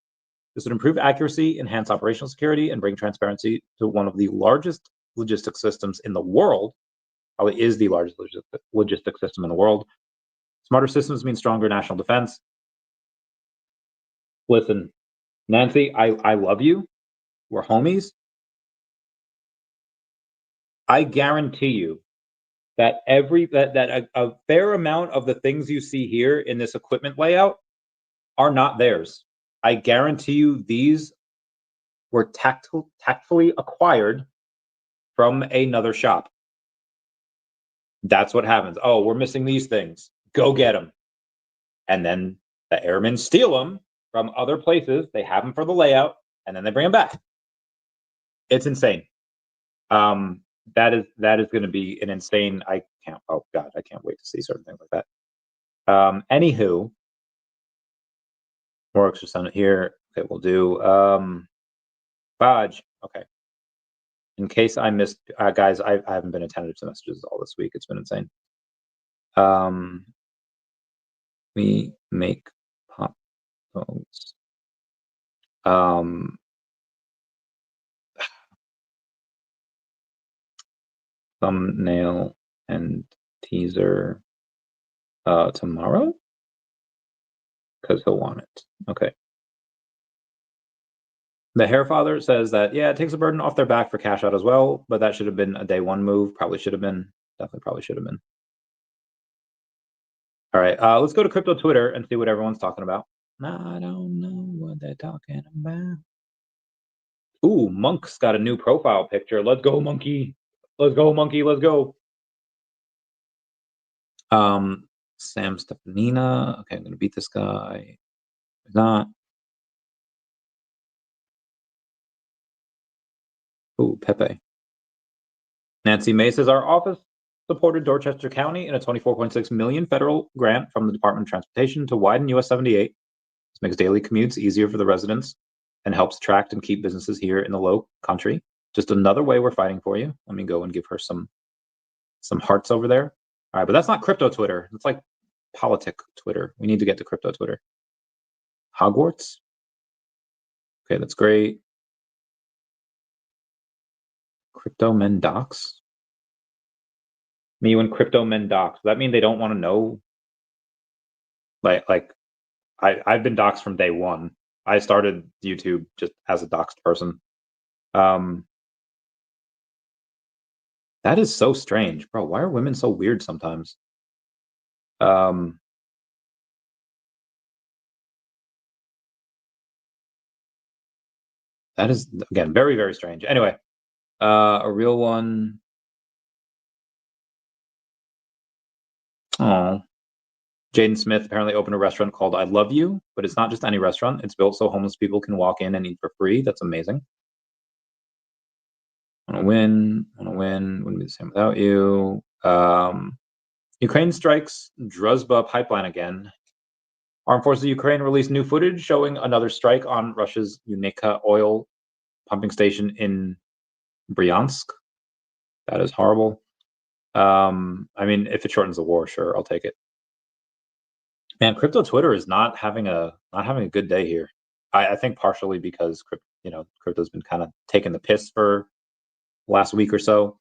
This would improve accuracy, enhance operational security, and bring transparency to one of the largest logistics systems in the world. probably is the largest logistics system in the world. Smarter systems mean stronger national defense. Listen, Nancy, I love you. We're homies. I guarantee you that a fair amount of the things you see here in this equipment layout are not theirs. I guarantee you these were tactfully acquired from another shop. That's what happens. Oh, we're missing these things. Go get them. And then the airmen steal them from other places. They have them for the layout, and then they bring them back. It's insane. That is going to be an insane. Oh God, I can't wait to see certain things like that. Anywho, more extra sound here. Okay, we'll do Baj. Okay. In case I missed, guys, I haven't been attentive to messages all this week. It's been insane. We make pop phones. Thumbnail and teaser tomorrow, because he'll want it. Okay. The Hair Father says that, yeah, it takes a burden off their back for cash out as well, but that should have been a day one move. Probably should have been. Definitely probably should have been. All right, let's go to crypto Twitter and see what everyone's talking about. I don't know what they're talking about. Ooh, Monk's got a new profile picture. Let's go, Monkey. Let's go, Monkey. Let's go. Sam Stefanina. Okay, I'm gonna beat this guy. He's not. Ooh, Pepe. Nancy May says our office supported Dorchester County in a $24.6 million federal grant from the Department of Transportation to widen US 78. This makes daily commutes easier for the residents and helps attract and keep businesses here in the low country. Just another way we're fighting for you. Let me go and give her some hearts over there. All right, but that's not crypto Twitter. It's like politic Twitter. We need to get to crypto Twitter. Hogwarts. Okay, that's great. Crypto men docs. Me when crypto men docs. Does that mean they don't want to know? Like I've been doxxed from day one. I started YouTube just as a doxxed person. That is so strange, bro. Why are women so weird sometimes? That is, again, very, very strange. Anyway, a real one. Oh, Jaden Smith apparently opened a restaurant called I Love You, but it's not just any restaurant. It's built so homeless people can walk in and eat for free. That's amazing. Want to win. Wouldn't be the same without you. Ukraine strikes Druzhba pipeline again. Armed Forces of Ukraine released new footage showing another strike on Russia's Unica oil pumping station in Bryansk. That is horrible. I mean, if it shortens the war, sure, I'll take it. Man, crypto Twitter is not having a good day here. I think partially because crypto's been kind of taking the piss for the last week or so.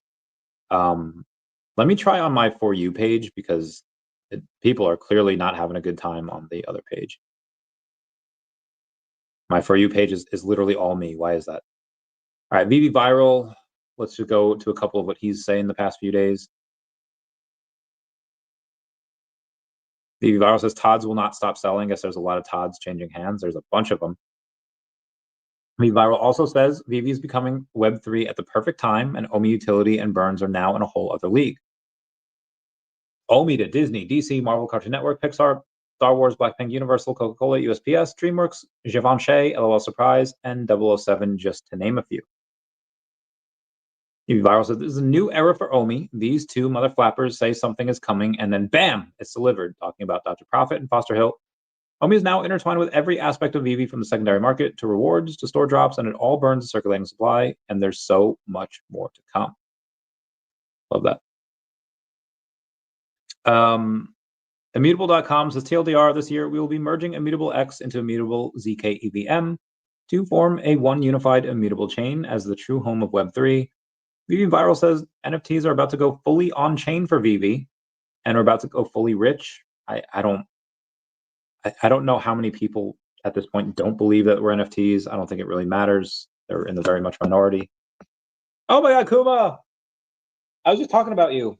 Let me try on my For You page because people are clearly not having a good time on the other page. My For You page is literally all me. Why is that? All right, VeVe Viral. Let's just go to a couple of what he's saying the past few days. VeVe Viral says Todds will not stop selling. I guess there's a lot of Todds changing hands. There's a bunch of them. VeVe Viral also says VeVe is becoming Web3 at the perfect time, and OMI Utility and Burns are now in a whole other league. OMI to Disney, DC, Marvel Cartoon Network, Pixar, Star Wars, Blackpink, Universal, Coca-Cola, USPS, DreamWorks, Givenchy, LOL Surprise, and 007, just to name a few. VeVe Viral says this is a new era for OMI. These two mother flappers say something is coming, and then bam, it's delivered. Talking about Dr. Profit and Foster Hill. OMI is now intertwined with every aspect of VeVe, from the secondary market to rewards to store drops, and it all burns the circulating supply, and there's so much more to come. Love that. Immutable.com says TLDR this year we will be merging Immutable X into Immutable ZK EVM to form a one unified immutable chain as the true home of Web3. VeVe Viral says NFTs are about to go fully on chain for VeVe, and we're about to go fully rich. I don't know how many people at this point don't believe that we're NFTs. I don't think it really matters. They're in the very much minority. Oh my God, Kuma! I was just talking about you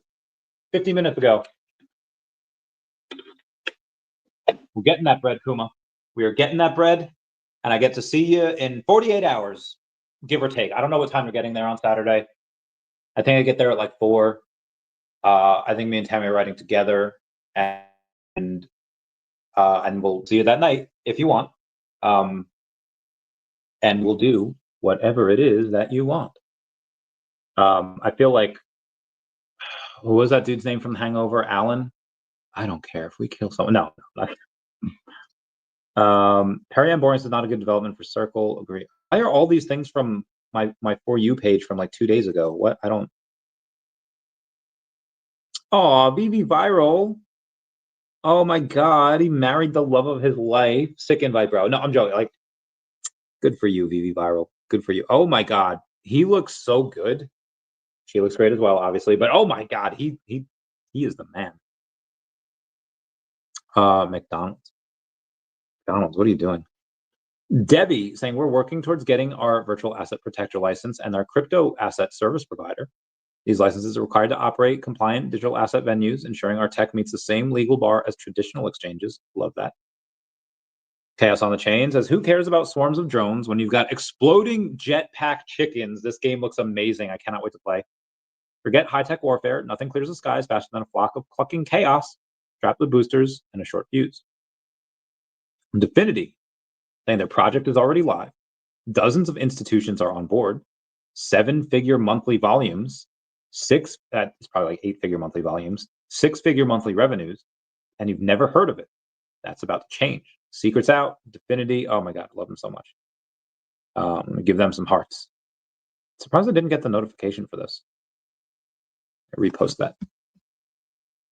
50 minutes ago. We're getting that bread, Kuma. We are getting that bread, and I get to see you in 48 hours, give or take. I don't know what time you're getting there on Saturday. I think I get there at like 4. I think me and Tammy are riding together, and we'll see you that night if you want. And we'll do whatever it is that you want. I feel like, what was that dude's name from Hangover? Alan? I don't care if we kill someone. No. Perry Boring is not a good development for Circle. Agree. Why are all these things from my For You page from like 2 days ago? What? I don't. Oh, VeVe Viral. Oh my God, he married the love of his life. Sick invite, bro. No, I'm joking. Like, good for you, VeVe Viral. Good for you. Oh my God, he looks so good. She looks great as well, obviously. But oh my God, he is the man. McDonald's, what are you doing? Debbie saying we're working towards getting our virtual asset protector license and our crypto asset service provider. These licenses are required to operate compliant digital asset venues, ensuring our tech meets the same legal bar as traditional exchanges. Love that. Chaos on the Chain says, who cares about swarms of drones when you've got exploding jetpack chickens? This game looks amazing. I cannot wait to play. Forget high-tech warfare. Nothing clears the skies faster than a flock of clucking chaos, strapped with boosters and a short fuse. Definity saying their project is already live. Dozens of institutions are on board. 7-figure monthly volumes. It's probably like 8-figure monthly volumes. 6-figure monthly revenues. And you've never heard of it. That's about to change. Secrets out. Definity. Oh my God, I love them so much. I'm gonna give them some hearts. Surprised I didn't get the notification for this. I repost that.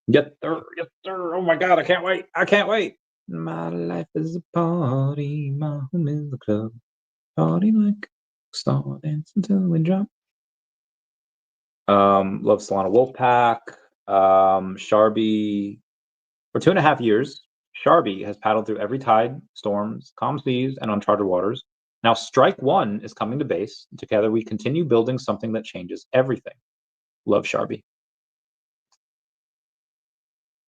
Yes, sir. Yes, sir. Oh my God, I can't wait. I can't wait. My life is a party. My home is a club. Party like star dance until we drop. Love Solana Wolfpack. Sharby. For 2.5 years, Sharby has paddled through every tide, storms, calm seas, and uncharted waters. Now Strike One is coming to base. Together we continue building something that changes everything. Love Sharby.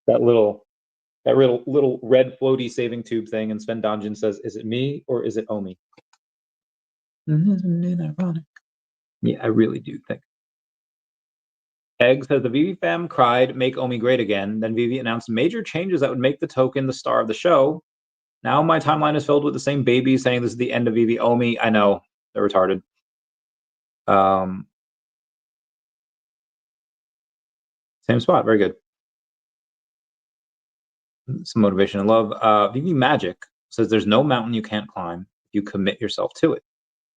That little red floaty saving tube thing, and Sven Donjan says, is it me or is it OMI? Isn't it ironic? Yeah, I really do think. Egg says the VeVe fam cried, make OMI great again. Then VeVe announced major changes that would make the token the star of the show. Now my timeline is filled with the same babies saying this is the end of VeVe OMI. I know, they're retarded. Same spot, very good. Some motivation and love. VeVe Magic says there's no mountain you can't climb if you commit yourself to it.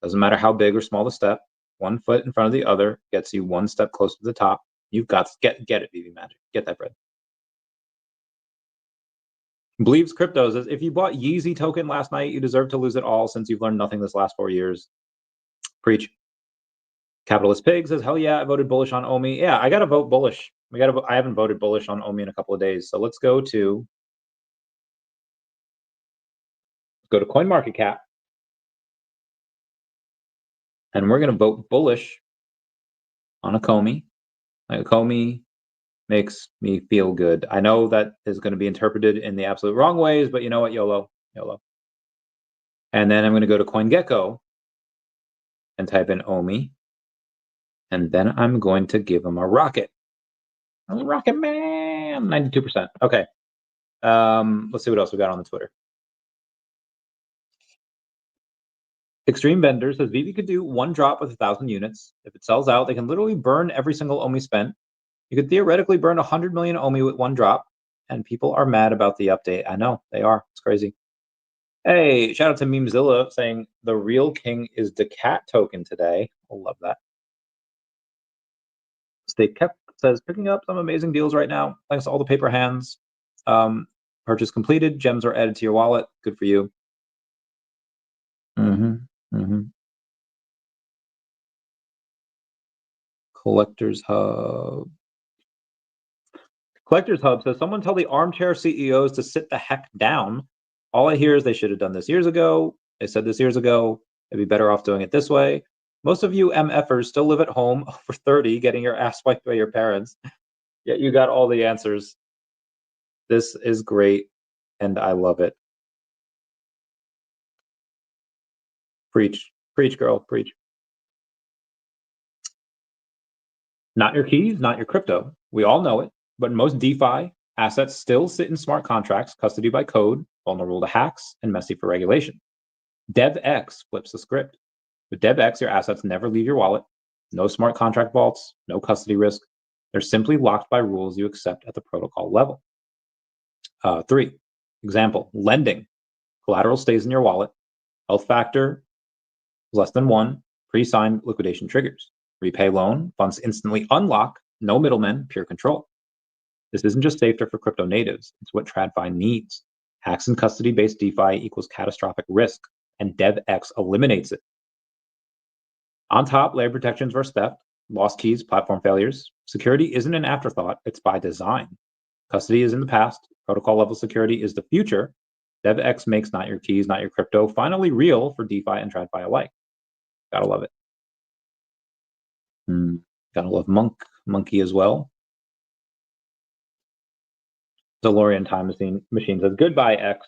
Doesn't matter how big or small the step. 1 foot in front of the other gets you 1 step closer to the top. You've got to get it, VeVe Magic. Get that bread. Believes Crypto says, if you bought Yeezy token last night, you deserve to lose it all since you've learned nothing this last 4 years. Preach. Capitalist Pig says, hell yeah, I voted bullish on OMI. Yeah, I got to vote bullish. I haven't voted bullish on OMI in a couple of days. So let's go to CoinMarketCap. And we're going to vote bullish on Ecomi. Ecomi makes me feel good. I know that is going to be interpreted in the absolute wrong ways, but you know what? YOLO. And then I'm going to go to CoinGecko and type in OMI. And then I'm going to give him a rocket. Rocket Man, 92%. Okay. Let's see what else we got on the Twitter. Extreme Vendor says VeVe could do 1 drop with 1,000 units. If it sells out, they can literally burn every single OMI spent. You could theoretically burn 100 million OMI with 1 drop, and people are mad about the update. I know, they are. It's crazy. Hey, shout out to Memezilla saying the real king is daCat token today. I love that. Stay kept says picking up some amazing deals right now. Thanks to all the paper hands. Purchase completed. Gems are added to your wallet. Good for you. Collectors Hub. Collectors Hub says, someone tell the armchair CEOs to sit the heck down. All I hear is they should have done this years ago. They said this years ago. They'd be better off doing it this way. Most of you MFers still live at home over 30, getting your ass wiped by your parents. Yet you got all the answers. This is great, and I love it. Preach. Preach, girl. Preach. Not your keys, not your crypto. We all know it, but most DeFi assets still sit in smart contracts, custody by code, vulnerable to hacks, and messy for regulation. DEVVX flips the script. With DEVVX, your assets never leave your wallet. No smart contract vaults, no custody risk. They're simply locked by rules you accept at the protocol level. 3, example, lending. Collateral stays in your wallet. Health factor less than 1. Pre-signed liquidation triggers. Repay loan, funds instantly unlock, no middlemen, pure control. This isn't just safer for crypto natives, it's what TradFi needs. Hacks and custody-based DeFi equals catastrophic risk, and DEVVX eliminates it. On top, layer protections versus theft, lost keys, platform failures. Security isn't an afterthought, it's by design. Custody is in the past, protocol level security is the future. DEVVX makes not your keys, not your crypto finally real for DeFi and TradFi alike. Gotta love it. Gotta love Monkey as well. Delorean time machine says, goodbye, X.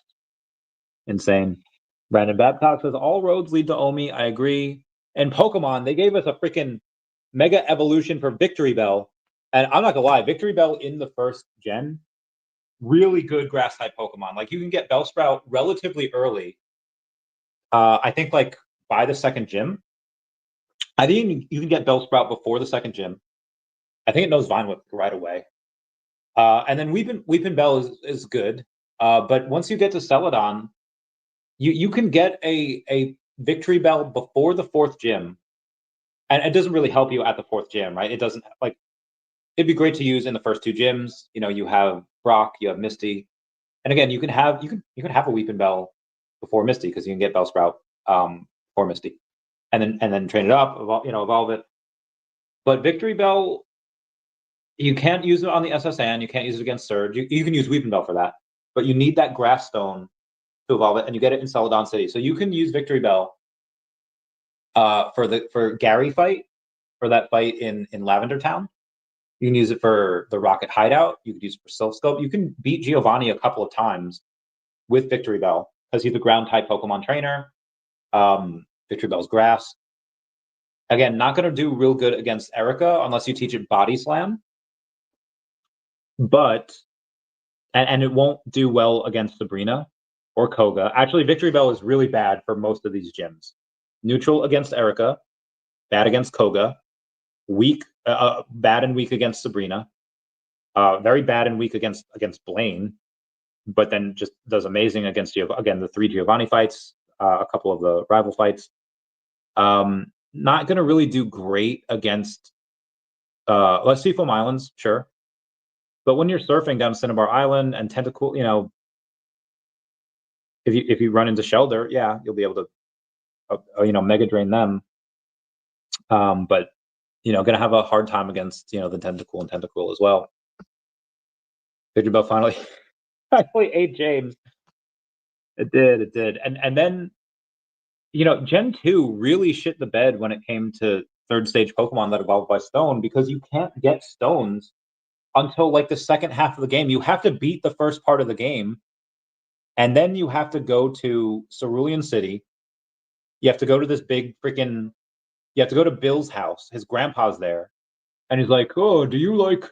Insane. Brandon Babcock says, all roads lead to OMI. I agree. And Pokemon, they gave us a freaking mega evolution for Victory Bell. And I'm not gonna lie, Victory Bell in the first gen, really good grass type Pokemon. Like you can get Bellsprout relatively early. I think like by the second gym. I think you can get Bellsprout before the second gym. I think it knows Vine Whip right away. And then Weepin' Bell is good. But once you get to Celadon, you can get a Victory Bell before the 4th gym. And it doesn't really help you at the 4th gym, right? It doesn't, like, it'd be great to use in the first 2 gyms. You know, you have Brock, you have Misty. And again, you can have a Weepin' Bell before Misty because you can get Bellsprout before Misty. And then train it up, evolve it. But Victory Bell, you can't use it on the SSN. You can't use it against Surge. You can use Weepin' Bell for that, but you need that Grass Stone to evolve it, and you get it in Celadon City. So you can use Victory Bell for Gary fight, for that fight in Lavender Town. You can use it for the Rocket Hideout. You can use it for Silph Scope. You can beat Giovanni a couple of times with Victory Bell because he's a ground type Pokemon trainer. Victory Bell's grass. Again, not going to do real good against Erica unless you teach it Body Slam. But, and it won't do well against Sabrina or Koga. Actually, Victory Bell is really bad for most of these gyms. Neutral against Erica, bad against Koga, weak, bad and weak against Sabrina, very bad and weak against Blaine, but then just does amazing against the 3 Giovanni fights, a couple of the rival fights. Not going to really do great against let's see Foam Islands, sure. But when you're surfing down Cinnabar Island and Tentacool, if you run into Shelder, yeah, you'll be able to mega drain them. But gonna have a hard time against the Tentacool as well. Victory Bell finally actually ate James. It did. And then Gen 2 really shit the bed when it came to 3rd stage Pokemon that evolved by Stone, because you can't get stones until like the second half of the game. You have to beat the first part of the game, and then you have to go to Cerulean City. You have to go to this big freaking. You have to go to Bill's house. His grandpa's there, and he's like, "Oh, do you like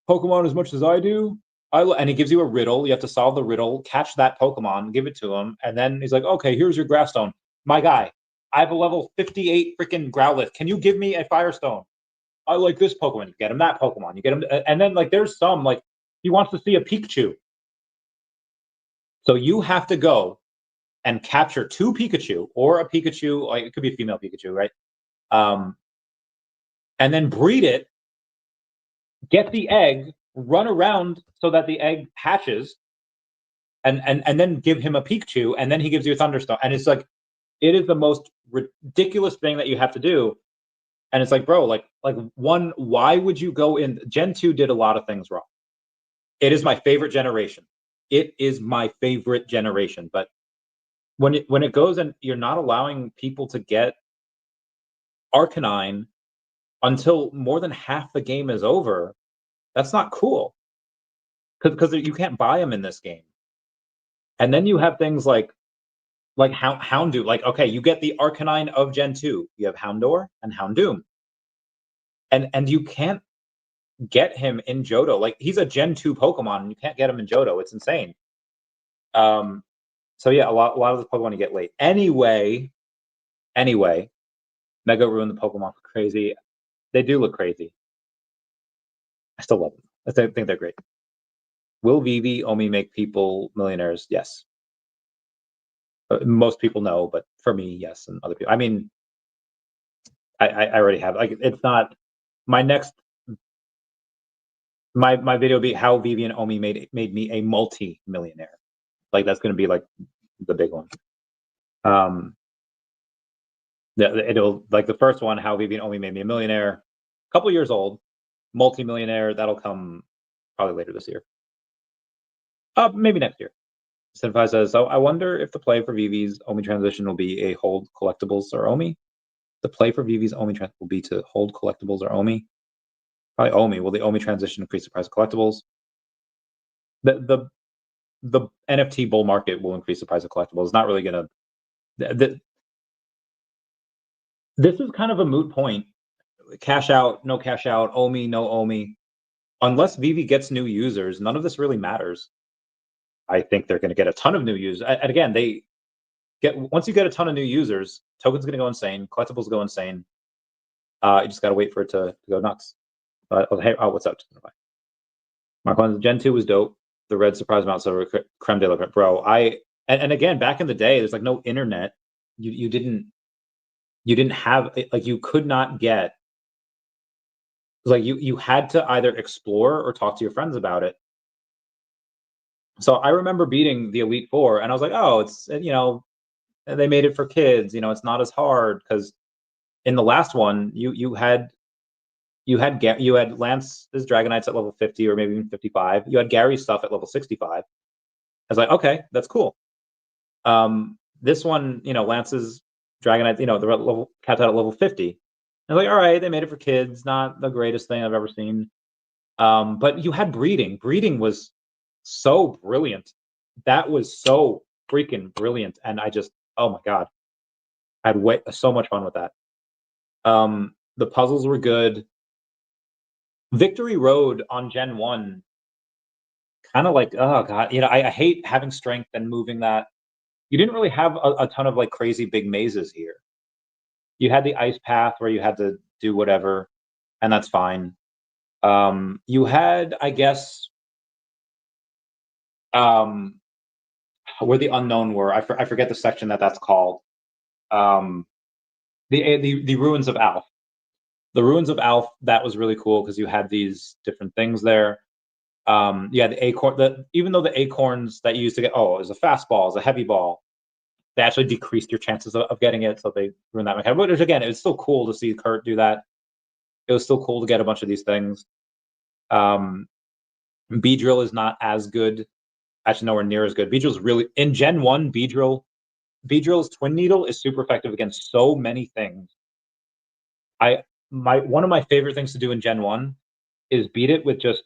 Pokemon as much as I do?" And he gives you a riddle. You have to solve the riddle, catch that Pokemon, give it to him, and then he's like, "Okay, here's your Grass Stone, my guy. I have a level 58 freaking Growlithe. Can you give me a Firestone? I like this Pokemon." You get him that Pokemon. You get him, and then like there's some like he wants to see a Pikachu. So you have to go and capture 2 Pikachu or a Pikachu, like it could be a female Pikachu, right? And then breed it, get the egg, run around so that the egg hatches, and then give him a Pikachu, and then he gives you a Thunderstone. And it's like, it is the most ridiculous thing that you have to do. And it's like, bro, like one, why would you go in? Gen 2 did a lot of things wrong. It is my favorite generation. It is my favorite generation. But when it goes and you're not allowing people to get Arcanine until more than half the game is over, that's not cool. Because you can't buy them in this game. And then you have things like Houndoom. Like, okay, you get the Arcanine of Gen 2. You have Houndour and Houndoom. And you can't get him in Johto. Like, he's a Gen 2 Pokemon, and you can't get him in Johto. It's insane. So yeah, a lot of the Pokemon you get late. Anyway, Mega ruined the Pokemon crazy. They do look crazy. I still love them. I think they're great. Will VeVe only make people millionaires? Yes. Most people know, but for me, yes, and other people. I mean, I already have. Like, it's not my next. My video will be how VeVe and OMI made me a multi-millionaire. Like, that's going to be like the big one. It'll, like, the first one, how VeVe and OMI made me a millionaire. A couple years old, multi-millionaire. That'll come probably later this year. Maybe next year. Sinfai says, so I wonder if the play for VeVe's OMI transition will be a hold collectibles or OMI. The play for VeVe's OMI transition will be to hold collectibles or OMI. Probably OMI. Will the OMI transition increase the price of collectibles? The NFT bull market will increase the price of collectibles. It's not really going to. This is kind of a moot point. Cash out, no cash out. OMI, no OMI. Unless VeVe gets new users, none of this really matters. I think they're going to get a ton of new users. And again, once you get a ton of new users, tokens going to go insane, collectibles go insane. You just got to wait for it to go nuts. Hey, what's up? Mark, Gen 2 was dope. The red surprise mount silver creme de la creme, bro. And again, back in the day, there's like no internet. You didn't have, like, you could not get, like, you had to either explore or talk to your friends about it. So I remember beating the Elite Four, and I was like, oh, it's, they made it for kids. It's not as hard, because in the last one, you had Lance's Dragonites at level 50 or maybe even 55. You had Gary's stuff at level 65. I was like, okay, that's cool. This one, Lance's Dragonite, the level capped out at level 50. I was like, all right, they made it for kids. Not the greatest thing I've ever seen. But you had breeding. Breeding was so brilliant. That was so freaking brilliant. And I just, oh my God, I had so much fun with that. The puzzles were good. Victory Road on Gen 1, kind of like, oh God, I hate having strength and moving that. You didn't really have a ton of like crazy big mazes here. You had the ice path where you had to do whatever, and that's fine. You had, I guess, where the unknown were. I forget the section that's called. The ruins of Alf. The ruins of Alf, that was really cool because you had these different things there. You had the acorn. Even though the acorns that you used to get, it was a fastball, it's a heavy ball. They actually decreased your chances of getting it, so they ruined that mechanic. But again, it was still cool to see Kurt do that. It was still cool to get a bunch of these things. Beedrill is not as good. Actually, nowhere near as good. Beedrill's really, in Gen 1, Beedrill's Twin Needle is super effective against so many things. One of my favorite things to do in Gen 1 is beat it with just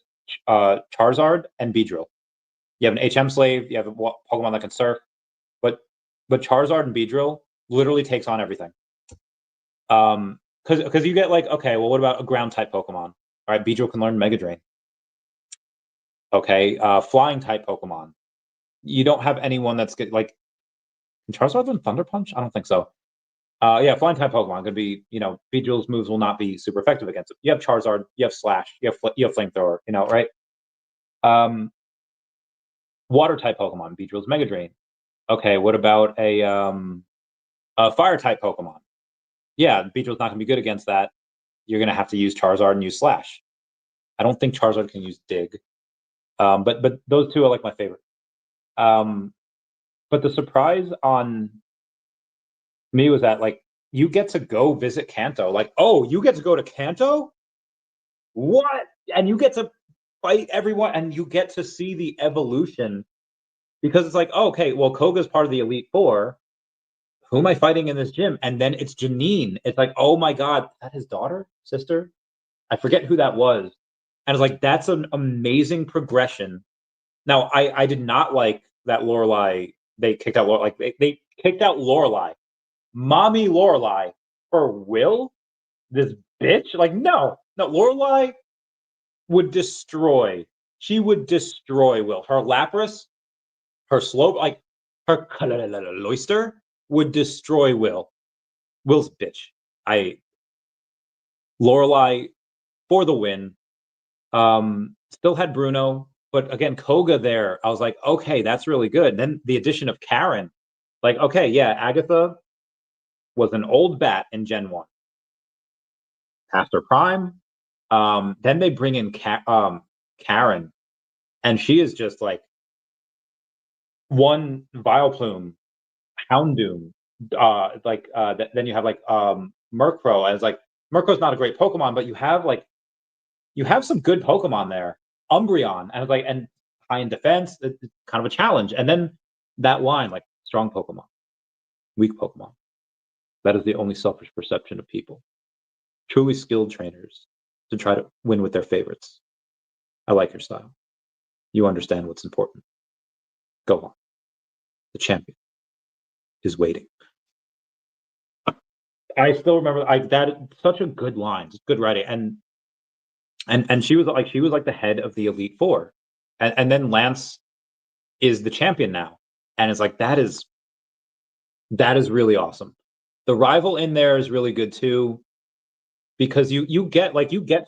Charizard and Beedrill. You have an HM slave, you have a Pokemon that can surf, but Charizard and Beedrill literally takes on everything. Because you get like, okay, well, what about a ground type Pokemon? All right, Beedrill can learn Mega Drain. Okay, flying type Pokemon. You don't have anyone that's good. Like, can Charizard learn Thunder Punch? I don't think so. Yeah, flying type Pokemon could be, Beedrill's moves will not be super effective against it. You have Charizard, you have Slash, you have Flamethrower, right? Water type Pokemon, Beedrill's Mega Drain. Okay, what about a fire type Pokemon? Yeah, Beedrill's not going to be good against that. You're going to have to use Charizard and use Slash. I don't think Charizard can use Dig. But those two are like my favorite. But the surprise on me was that, like, you get to go visit Kanto. Like, oh, you get to go to Kanto? What? And you get to fight everyone, and you get to see the evolution, because it's like, oh, okay, well, Koga's part of the Elite Four. Who am I fighting in this gym? And then it's Janine. It's like, oh my God, is that his daughter, sister? I forget who that was. And it's like, that's an amazing progression. Now, I did not like that Lorelai, they kicked out Lorelai, like they kicked out Lorelai, mommy Lorelai, for Will, this bitch. Like, no, Lorelai would destroy. She would destroy Will. Her Lapras, her slow, like her Loister would destroy Will. Will's bitch. Lorelai for the win. Still had Bruno, but again, Koga there. I was like, okay, that's really good. And then the addition of Karen, like, okay, yeah, Agatha was an old bat in Gen 1. Past her prime. Then they bring in Karen, and she is just like one Vileplume, Houndoom, then you have like Murkrow, and it's like Murkrow's not a great Pokemon, but you have some good Pokemon there. Umbreon, and it's like, and high in defense, it's kind of a challenge. And then that line, like strong Pokemon, weak Pokemon. That is the only selfish perception of people. Truly skilled trainers to try to win with their favorites. I like your style. You understand what's important. Go on. The champion is waiting. I still remember that, such a good line, just good writing, and she was like the head of the Elite Four, and then Lance is the champion now, and it's like that is really awesome. The rival in there is really good too, because you get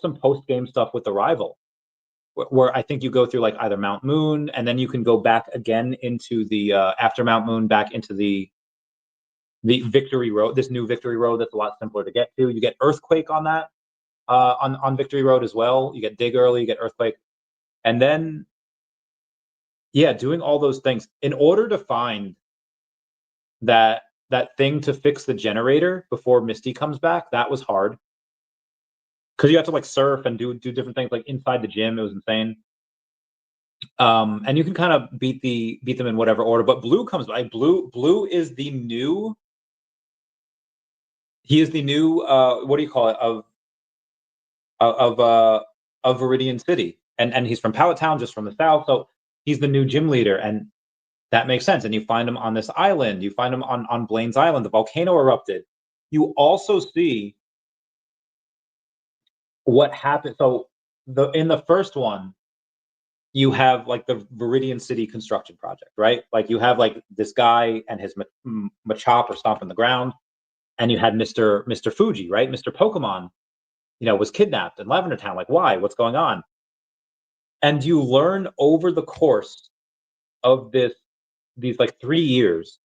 some post game stuff with the rival, where I think you go through like either Mount Moon, and then you can go back again into the after Mount Moon, back into the Victory Road, this new Victory Road that's a lot simpler to get to. You get Earthquake on that, on Victory Road as well. You get Dig early, you get Earthquake, and then yeah, doing all those things in order to find that thing to fix the generator before Misty comes back. That was hard, because you have to like surf and do different things like inside the gym. It was insane. And you can kind of beat them in whatever order. But Blue comes by. Blue is the new. He is the new what do you call it, of Viridian City, and he's from Pallet Town, just from the south. So he's the new gym leader, and that makes sense. And you find him on this island. You find him on Blaine's Island. The volcano erupted. You also see what happened. So in the first one, you have like the Viridian City construction project, right? Like you have like this guy and his Machop or Stomp in the ground, and you had Mr. Fuji, right? Mr. Pokemon, was kidnapped in Lavender Town. Like, why? What's going on? And you learn over the course of these like 3 years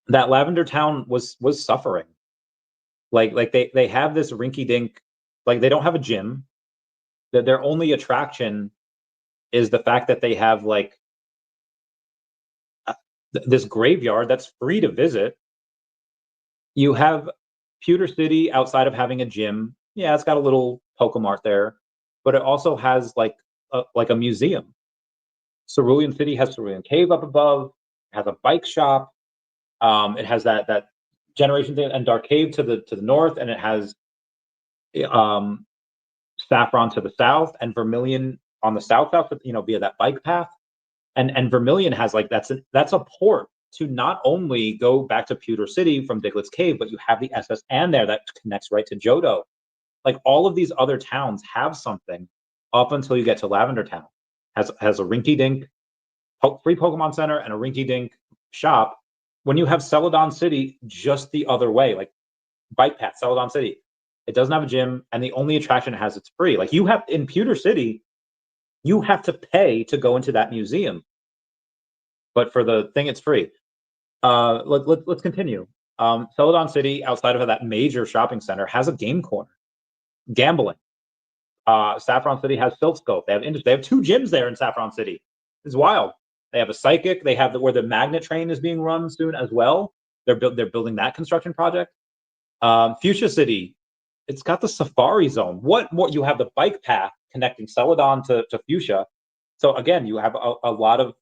that Lavender Town was suffering. Like they have this rinky dink, like they don't have a gym. That their only attraction is the fact that they have like this graveyard that's free to visit. You have Pewter City, outside of having a gym. Yeah, it's got a little Pokemart there, but it also has like a museum. Cerulean City has Cerulean Cave up above. It has a bike shop. It has that generation thing, and Dark Cave to the north, and it has Saffron to the south, and Vermilion on the south, via that bike path. And Vermilion has like that's a port to not only go back to Pewter City from Diglett's Cave, but you have the SS Anne there that connects right to Johto. Like all of these other towns have something up until you get to Lavender Town. Has a rinky-dink free Pokemon Center and a rinky-dink shop. When you have Celadon City just the other way, like bike path, Celadon City, it doesn't have a gym, and the only attraction it has, it's free. Like you have in Pewter City, you have to pay to go into that museum, but for the thing, it's free. Let's continue. Celadon City, outside of that major shopping center, has a game corner, gambling. Saffron City has Silph Scope. They have 2 gyms there in Saffron City. It's wild. They have a psychic. They have where the magnet train is being run soon as well. They're building that construction project. Fuchsia City, it's got the safari zone. What more? You have the bike path connecting Celadon to Fuchsia. So again, you have a lot of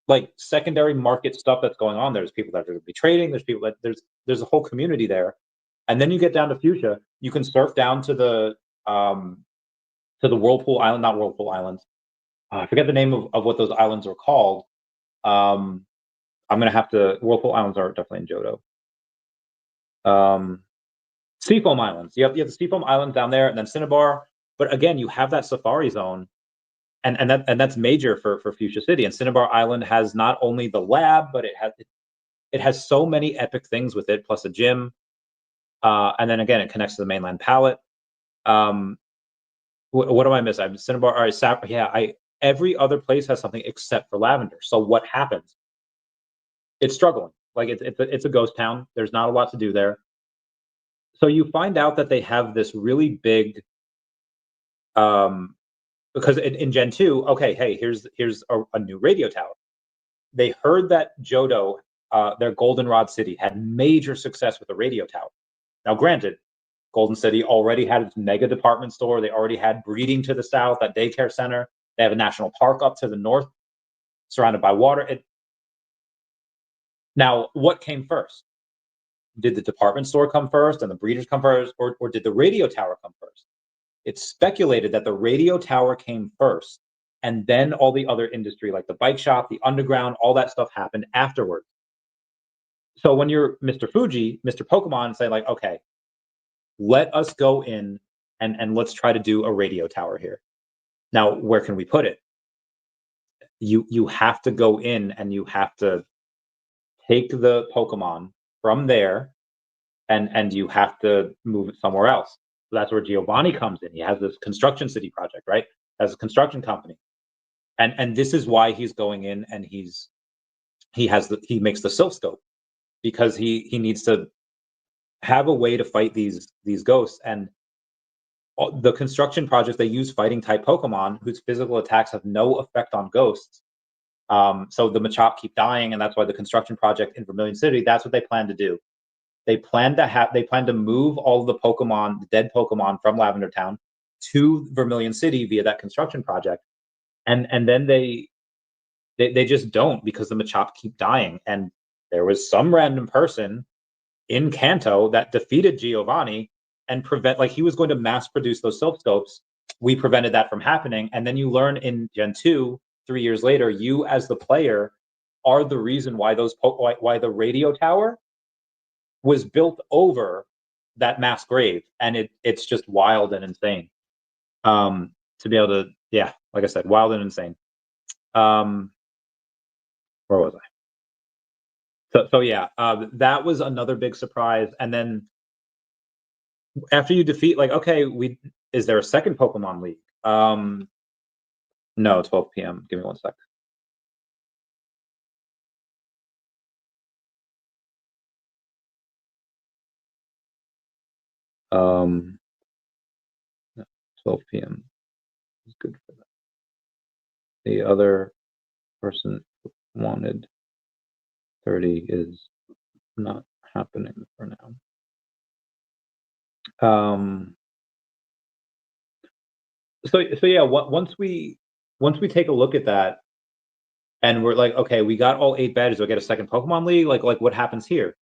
like secondary market stuff that's going on. There's people that are going to be trading. There's people that there's a whole community there. And then you get down to Fuchsia. You can surf down to the Whirlpool Island, not Whirlpool Islands. I forget the name of what those islands are called. I'm gonna have to. Whirlpool Islands are definitely in Johto. Seafoam Islands. You have the Seafoam Islands down there, and then Cinnabar. But again, you have that safari zone, and that's major for Fuchsia City. And Cinnabar Island has not only the lab, but it has so many epic things with it, plus a gym. And then again, it connects to the mainland palette. What am I missing? I'm Cinnabar. All right, yeah. Every other place has something except for Lavender. So what happens? It's struggling. Like it's a ghost town. There's not a lot to do there. So you find out that they have this really big, because in Gen 2, okay, hey, here's a new radio tower. They heard that Johto, their Goldenrod City, had major success with the radio tower. Now, granted, Golden City already had its mega department store. They already had breeding to the south, that daycare center. They have a national park up to the north, surrounded by water. Now, what came first? Did the department store come first and the breeders come first, or did the radio tower come first? It's speculated that the radio tower came first, and then all the other industry, like the bike shop, the underground, all that stuff happened afterwards. So when you're Mr. Fuji, Mr. Pokemon, say like, okay, let us go in and let's try to do a radio tower here. Now, where can we put it? You have to go in and you have to take the Pokemon from there and you have to move it somewhere else. So that's where Giovanni comes in. He has this construction city project, right? As a construction company. And this is why he's going in and he makes the Silph Scope, because he needs to have a way to fight these ghosts. And the construction projects, they use fighting type Pokemon whose physical attacks have no effect on ghosts. So the Machop keep dying, and that's why the construction project in Vermilion City, that's what they plan to do. They plan to move all of the Pokemon, the dead Pokemon from Lavender Town to Vermilion City via that construction project. And then they just don't, because the Machop keep dying. And there was some random person in Kanto that defeated Giovanni and he was going to mass produce those Silph Scopes. We prevented that from happening. And then you learn in Gen 2, 3 years later, you as the player are the reason why why the radio tower was built over that mass grave. And it's just wild and insane. To be able to, yeah, like I said, wild and insane. Where was I? So yeah, that was another big surprise. And then after you defeat, like, okay, is there a second Pokemon League? No, 12 p.m. Give me 1 sec. 12 p.m. is good for that. The other person wanted 30 is not happening for now. So yeah, once we take a look at that and we're like, okay, we got all 8 badges, do I get a second Pokemon League? Like what happens here?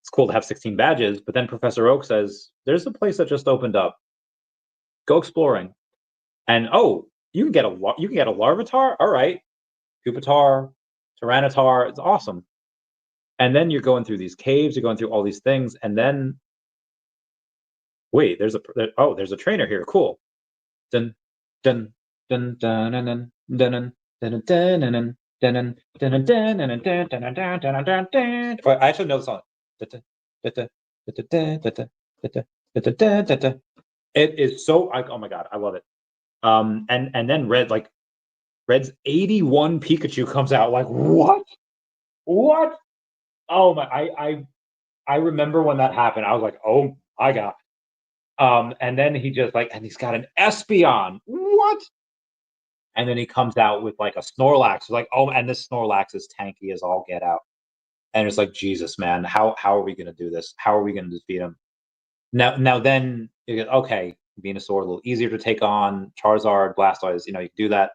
It's cool to have 16 badges, but then Professor Oak says, there's a place that just opened up. Go exploring. And you can get a Larvitar? All right. Pupitar, Tyranitar, it's awesome. And then you're going through these caves, you're going through all these things, and then wait, there's a trainer here. Cool. Dun dun dun dun dun dun dun dun dun dun. I actually know the song. It is so, oh my god, I love it. And then Red's 81 Pikachu comes out. Like, what? Oh my, I remember when that happened. I was like, oh my god. And then he just and he's got an Espeon. What? And then he comes out with like a Snorlax. Like, oh, and this Snorlax is tanky as all get out. and it's like, Jesus, man, how are we gonna do this? How are we gonna defeat him? Now then you get, okay, Venusaur a little easier to take on, Charizard, Blastoise, you know, you can do that.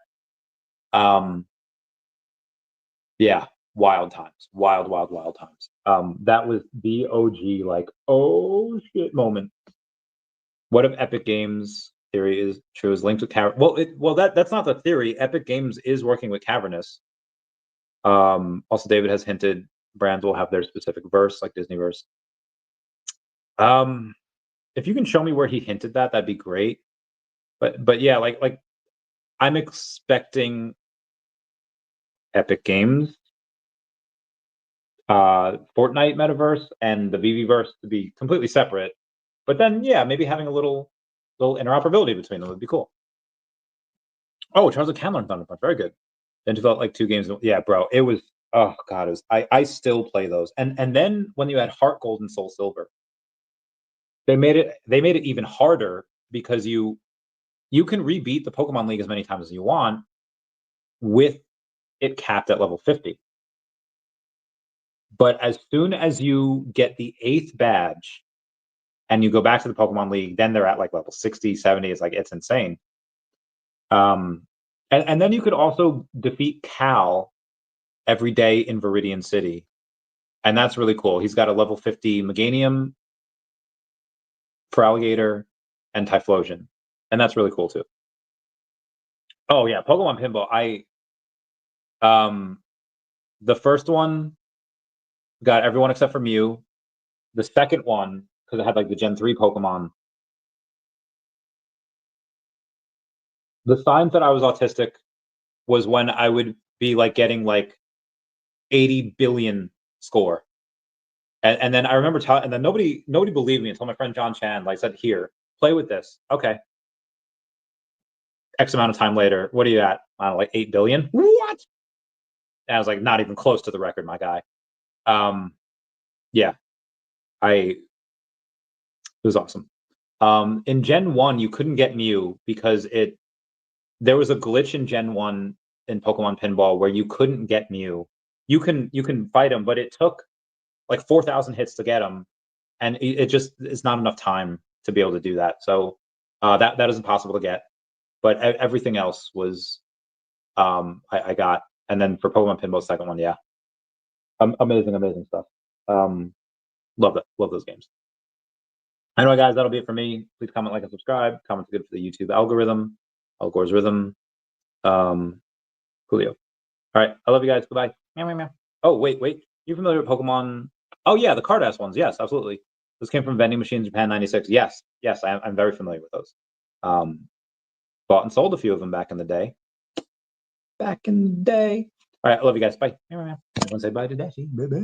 Yeah, wild times, wild times. That was the OG, like, oh shit moment. What if Epic Games theory is true? Is linked with well, that's not the theory. Epic Games is working with Cavernous. Also, David has hinted brands will have their specific verse, like Disneyverse. If you can show me where he hinted that, that'd be great. But yeah, like I'm expecting Epic Games, Fortnite metaverse, and the VeVe verse to be completely separate. But then, yeah, maybe having a little interoperability between them would be cool. Oh, Charizard can learn Thunder Punch, very good. Then developed like 2 games. Yeah, bro, it was, oh god, it was. I still play those. And then when you had Heart Gold and Soul Silver, they made it even harder because you can rebeat the Pokemon League as many times as you want with it capped at level 50. But as soon as you get the 8th badge and you go back to the Pokemon League, then they're at like level 60, 70. It's like, it's insane. And then you could also defeat Cal every day in Viridian City. And that's really cool. He's got a level 50 Meganium, Feraligatr, and Typhlosion. And that's really cool too. Oh yeah, Pokemon Pinball. The first one got everyone except for Mew. The second one, because it had like the Gen 3 Pokemon. The signs that I was autistic was when I would be like getting like 80 billion score. And then I remember and then nobody believed me until my friend John Chan like said, here, play with this. Okay. X amount of time later, what are you at? I don't know, like 8 billion? What? And I was like, not even close to the record, my guy. Yeah. It was awesome. In Gen 1, you couldn't get Mew because there was a glitch in Gen 1 in Pokemon Pinball where you couldn't get Mew. You can fight him, but it took like 4,000 hits to get him, and it just it's not enough time to be able to do that. So that is impossible to get. But everything else was I got, and then for Pokemon Pinball second one, yeah, amazing stuff. Love those games. Anyway, guys, that'll be it for me. Please comment, like, and subscribe. Comments are good for the YouTube algorithm, Al Gore's rhythm. Coolio. All right, I love you guys. Goodbye. Meow, meow, meow. Oh, wait. You familiar with Pokemon? Oh yeah, the card-ass ones. Yes, absolutely. Those came from Vending Machines Japan '96. Yes, I'm very familiar with those. Bought and sold a few of them back in the day. All right, I love you guys. Bye. Everyone say bye to Dashi. Bye.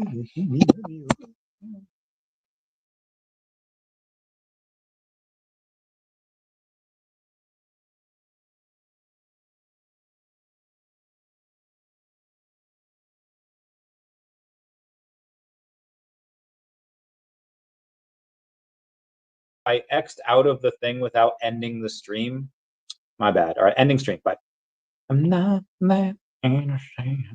I X'd out of the thing without ending the stream. My bad. All right, ending stream. Bye. I'm not that innocent.